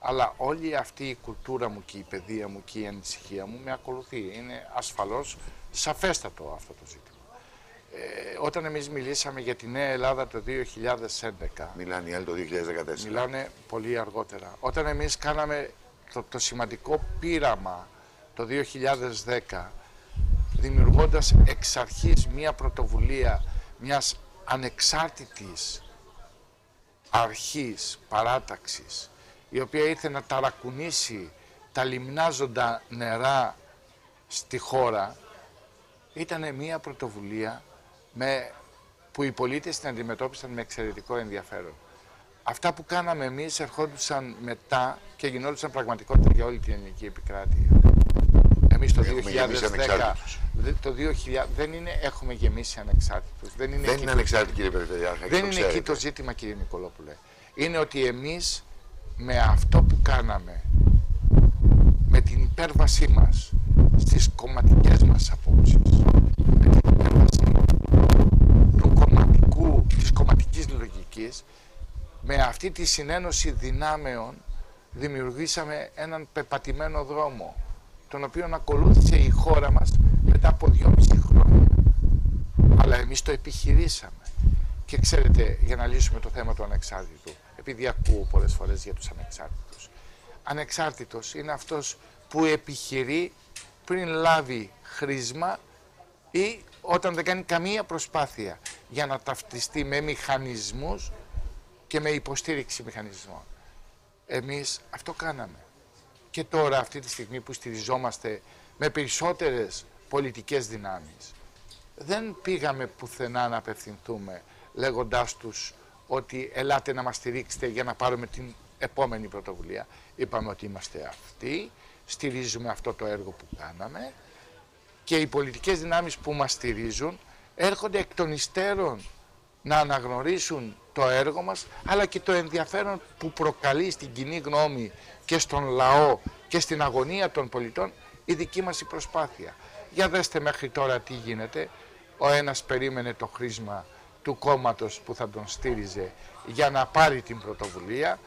Αλλά όλη αυτή η κουλτούρα μου και η παιδεία μου και η ανησυχία μου με ακολουθεί. Είναι ασφαλώς σαφέστατο αυτό το ζήτημα. Όταν εμείς μιλήσαμε για τη Νέα Ελλάδα το 2011... Μιλάνε οι άλλοι το 2014. Μιλάνε πολύ αργότερα. Όταν εμείς κάναμε το σημαντικό πείραμα το 2010, δημιουργώντας εξ αρχής μία πρωτοβουλία μιας ανεξάρτητης αρχής, παράταξης, η οποία ήρθε να ταρακουνήσει τα λιμνάζοντα νερά στη χώρα, ήταν μία πρωτοβουλία που οι πολίτες την αντιμετώπισαν με εξαιρετικό ενδιαφέρον. Αυτά που κάναμε εμείς ερχόντουσαν μετά και γινόντουσαν πραγματικότητα για όλη την ελληνική επικράτεια. Εμείς το 2010, δεν είναι έχουμε γεμίσει ανεξάρτητους. Δεν είναι ανεξάρτητοι, κύριε Περιφερειάρχα. Δεν είναι εκεί το ζήτημα, κύριε Νικολόπουλε. Είναι ότι εμείς με αυτό που κάναμε, με την υπέρβασή μας στις κομματικές μας απόψεις, με την υπέρβαση της κομματικής λογικής, με αυτή τη συνένωση δυνάμεων δημιουργήσαμε έναν πεπατημένο δρόμο, τον οποίο ακολούθησε η χώρα μας μετά από 2,5 χρόνια. Αλλά εμείς το επιχειρήσαμε. Και ξέρετε, για να λύσουμε το θέμα του ανεξάρτητου, επειδή ακούω πολλές φορές για τους ανεξάρτητους. Ανεξάρτητος είναι αυτός που επιχειρεί πριν λάβει χρήσμα ή όταν δεν κάνει καμία προσπάθεια για να ταυτιστεί με μηχανισμούς και με υποστήριξη μηχανισμών. Εμείς αυτό κάναμε. Και τώρα, αυτή τη στιγμή που στηριζόμαστε με περισσότερες πολιτικές δυνάμεις, δεν πήγαμε πουθενά να απευθυνθούμε λέγοντάς τους ότι ελάτε να μας στηρίξετε για να πάρουμε την επόμενη πρωτοβουλία. Είπαμε ότι είμαστε αυτοί, στηρίζουμε αυτό το έργο που κάναμε και οι πολιτικές δυνάμεις που μας στηρίζουν έρχονται εκ των υστέρων να αναγνωρίσουν το έργο μας, αλλά και το ενδιαφέρον που προκαλεί στην κοινή γνώμη και στον λαό και στην αγωνία των πολιτών η δική μας η προσπάθεια. Για δέστε μέχρι τώρα τι γίνεται. Ο ένας περίμενε το χρήσμα του κόμματος που θα τον στήριζε για να πάρει την πρωτοβουλία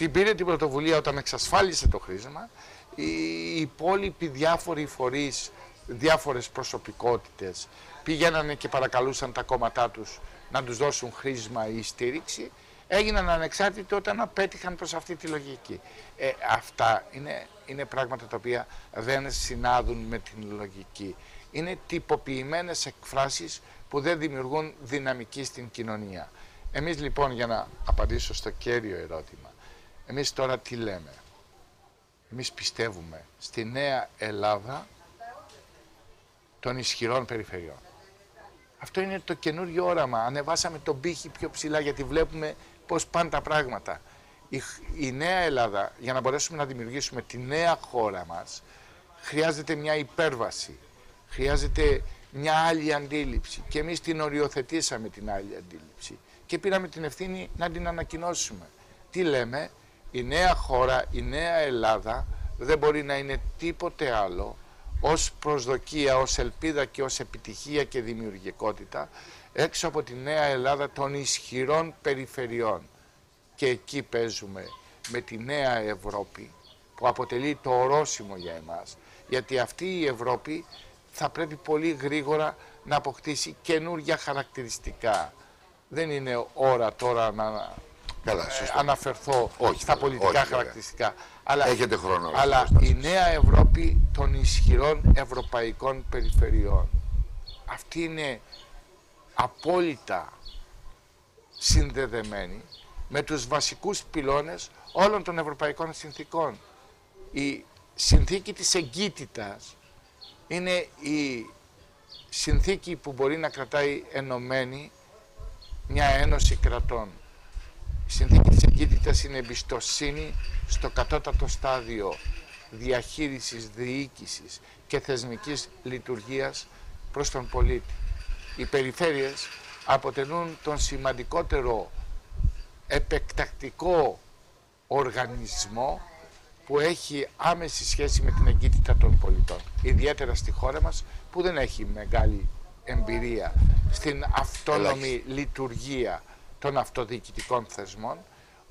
την πήρε την πρωτοβουλία όταν εξασφάλισε το χρήσμα. Οι υπόλοιποι διάφοροι φορείς, διάφορες προσωπικότητες πήγαιναν και παρακαλούσαν τα κόμματά τους να τους δώσουν χρήσμα ή στήριξη. Έγιναν ανεξάρτητοι όταν απέτυχαν προς αυτή τη λογική. Αυτά είναι πράγματα τα οποία δεν συνάδουν με την λογική. Είναι τυποποιημένες εκφράσεις που δεν δημιουργούν δυναμική στην κοινωνία. Εμείς λοιπόν, για να απαντήσω στο κέριο ερώτημα, εμείς τώρα τι λέμε? Εμείς πιστεύουμε στη νέα Ελλάδα των ισχυρών περιφερειών. Αυτό είναι το καινούριο όραμα. Ανεβάσαμε τον πύχη πιο ψηλά γιατί βλέπουμε πώς πάνε τα πράγματα. Η νέα Ελλάδα, για να μπορέσουμε να δημιουργήσουμε τη νέα χώρα μας, χρειάζεται μια υπέρβαση. Χρειάζεται μια άλλη αντίληψη. Και εμείς την οριοθετήσαμε την άλλη αντίληψη. Και πήραμε την ευθύνη να την ανακοινώσουμε. Τι λέμε? Η νέα χώρα, η νέα Ελλάδα δεν μπορεί να είναι τίποτε άλλο ως προσδοκία, ως ελπίδα και ως επιτυχία και δημιουργικότητα έξω από τη νέα Ελλάδα των ισχυρών περιφερειών. Και εκεί παίζουμε με τη νέα Ευρώπη που αποτελεί το ορόσημο για εμάς. Γιατί αυτή η Ευρώπη θα πρέπει πολύ γρήγορα να αποκτήσει καινούργια χαρακτηριστικά. Δεν είναι ώρα τώρα να αναφερθώ στα πολιτικά χαρακτηριστικά. Έχετε χρόνο. Αλλά η νέα Ευρώπη των ισχυρών ευρωπαϊκών περιφερειών. Αυτή είναι απόλυτα συνδεδεμένη με τους βασικούς πυλώνες όλων των ευρωπαϊκών συνθήκων. Η συνθήκη της εγκύτητας είναι η συνθήκη που μπορεί να κρατάει ενωμένη μια ένωση κρατών. Η συνθήκη της εγκύτητας είναι εμπιστοσύνη στο κατώτατο στάδιο διαχείρισης, διοίκησης και θεσμικής λειτουργίας προς τον πολίτη. Οι περιφέρειες αποτελούν τον σημαντικότερο επεκτακτικό οργανισμό που έχει άμεση σχέση με την εγκύτητα των πολιτών. Ιδιαίτερα στη χώρα μας που δεν έχει μεγάλη εμπειρία στην αυτόνομη λειτουργία των αυτοδιοικητικών θεσμών,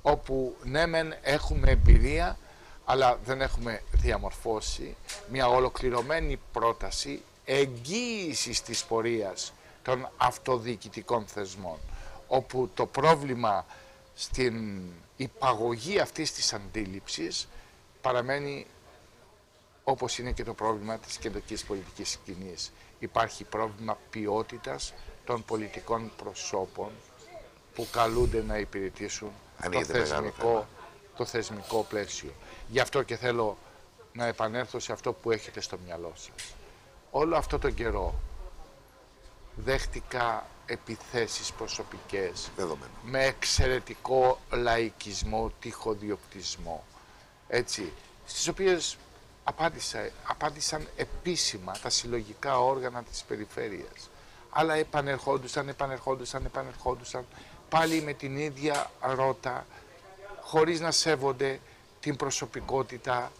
όπου ναι μεν έχουμε εμπειρία, αλλά δεν έχουμε διαμορφώσει μια ολοκληρωμένη πρόταση εγγύησης της πορείας των αυτοδιοικητικών θεσμών, όπου το πρόβλημα στην υπαγωγή αυτής της αντίληψης παραμένει όπως είναι και το πρόβλημα της κεντρικής πολιτικής σκηνής. Υπάρχει πρόβλημα ποιότητας των πολιτικών προσώπων που καλούνται να υπηρετήσουν το θεσμικό πλαίσιο. Γι' αυτό και θέλω να επανέλθω σε αυτό που έχετε στο μυαλό σας. Όλο αυτό τον καιρό δέχτηκα επιθέσεις προσωπικές με εξαιρετικό λαϊκισμό, τυχοδιοκτισμό, έτσι, στις οποίες απάντησαν επίσημα τα συλλογικά όργανα της περιφέρειας. Αλλά επανερχόντουσαν πάλι με την ίδια ρότα, χωρίς να σέβονται την προσωπικότητα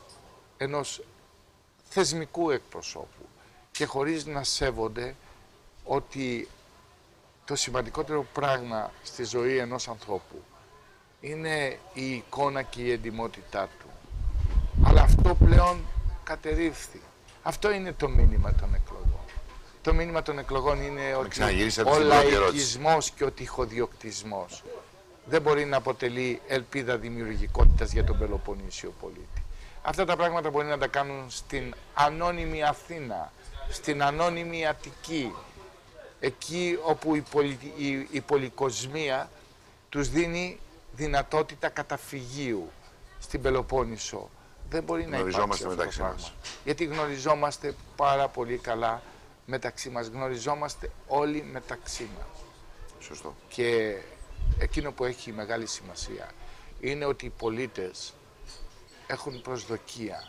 ενός θεσμικού εκπροσώπου και χωρίς να σέβονται ότι το σημαντικότερο πράγμα στη ζωή ενός ανθρώπου είναι η εικόνα και η εντιμότητά του. Αλλά αυτό πλέον κατερρίφθη. Αυτό είναι το μήνυμα των εκλογών. Το μήνυμα των εκλογών είναι ότι ο λαϊκισμός και ο τυχοδιοκτισμός δεν μπορεί να αποτελεί ελπίδα δημιουργικότητας για τον Πελοποννήσιο πολίτη. Αυτά τα πράγματα μπορεί να τα κάνουν στην ανώνυμη Αθήνα, στην ανώνυμη Αττική, εκεί όπου η πολυκοσμία τους δίνει δυνατότητα καταφυγίου. Στην Πελοπόννησο δεν μπορεί να υπάρξει αυτό το πράγμα. Γιατί γνωριζόμαστε πάρα πολύ καλά μεταξύ μας. Γνωριζόμαστε όλοι μεταξύ μας. Σωστό. Και εκείνο που έχει μεγάλη σημασία είναι ότι οι πολίτες έχουν προσδοκία,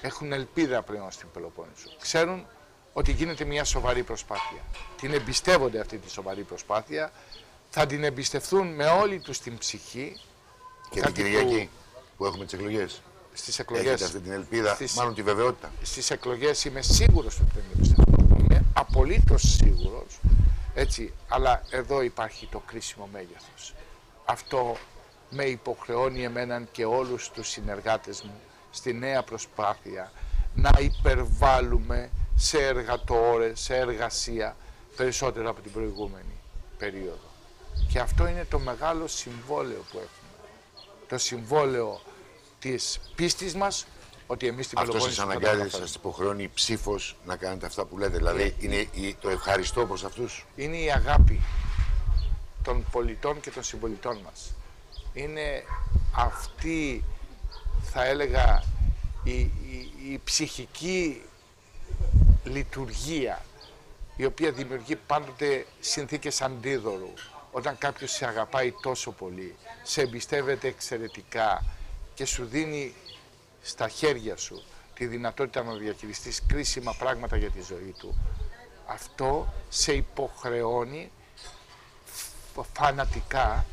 έχουν ελπίδα πλέον στην Πελοπόννησο. Ξέρουν ότι γίνεται μια σοβαρή προσπάθεια. Την εμπιστεύονται αυτή τη σοβαρή προσπάθεια, θα την εμπιστευτούν με όλη τους την ψυχή. Και την Κυριακή που έχουμε τις εκλογές. Στις εκλογές. Έχετε αυτή την ελπίδα, μάλλον τη βεβαιότητα. Στις εκλογές είμαι σίγουρος ότι δεν εμπιστευτούν. Είμαι απολύτως σίγουρος. Έτσι, αλλά εδώ υπάρχει το κρίσιμο μέγεθος. Αυτό με υποχρεώνει εμέναν και όλους τους συνεργάτες μου στη νέα προσπάθεια να υπερβάλλουμε σε εργατόρες, σε εργασία περισσότερο από την προηγούμενη περίοδο. Και αυτό είναι το μεγάλο συμβόλαιο που έχουμε. Το συμβόλαιο της πίστης μας ότι εμείς την Αυτό Πελοπόννησο σας αναγκάζει, σας υποχρεώνει ψήφος να κάνετε αυτά που λέτε. Δηλαδή είναι το ευχαριστώ προς αυτούς. Είναι η αγάπη των πολιτών και των συμπολιτών μας. Είναι αυτή, θα έλεγα, η ψυχική λειτουργία η οποία δημιουργεί πάντοτε συνθήκες αντίδωρου. Όταν κάποιος σε αγαπάει τόσο πολύ, σε εμπιστεύεται εξαιρετικά και σου δίνει στα χέρια σου τη δυνατότητα να διαχειριστείς κρίσιμα πράγματα για τη ζωή του, αυτό σε υποχρεώνει φανατικά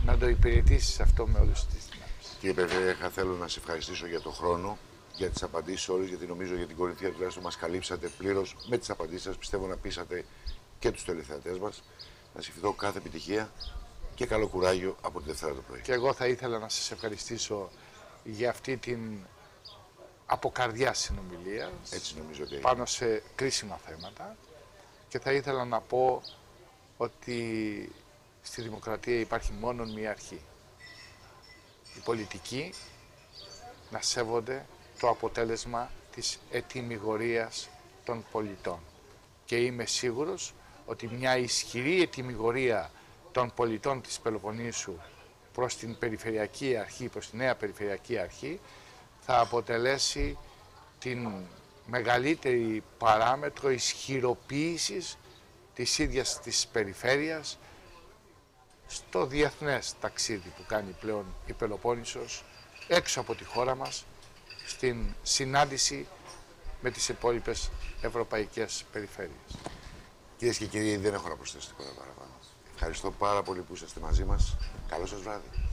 να το υπηρετήσεις αυτό με όλες τις δυνάμεις. Κύριε Πεφερέχα, θέλω να σε ευχαριστήσω για τον χρόνο, για τις απαντήσεις όλες, γιατί νομίζω για την Κορινθία τουλάχιστον μας καλύψατε πλήρως με τις απαντήσεις σας. Πιστεύω να πείσατε και τους τηλεθεατές μας. Να σας ευχηθώ κάθε επιτυχία και καλό κουράγιο από τη Δευτέρα το πρωί. Και εγώ θα ήθελα να σας ευχαριστήσω για αυτή την αποκαρδιά συνομιλία πάνω σε κρίσιμα θέματα και θα ήθελα να πω ότι στη δημοκρατία υπάρχει μόνο μία αρχή. Οι πολιτικοί να σέβονται το αποτέλεσμα της ετυμηγορίας των πολιτών. Και είμαι σίγουρος ότι μια ισχυρή ετυμηγορία των πολιτών της Πελοποννήσου προς την Περιφερειακή Αρχή, προς τη νέα Περιφερειακή Αρχή, θα αποτελέσει την μεγαλύτερη παράμετρο ισχυροποίησης της ίδιας της περιφέρειας στο διεθνές ταξίδι που κάνει πλέον η Πελοπόννησος έξω από τη χώρα μας στην συνάντηση με τις υπόλοιπες ευρωπαϊκές περιφέρειες. Κυρίες και κύριοι, δεν έχω να προσθέσω τίποτα παραπάνω. Ευχαριστώ πάρα πολύ που είσαστε μαζί μας. Καλό σας βράδυ.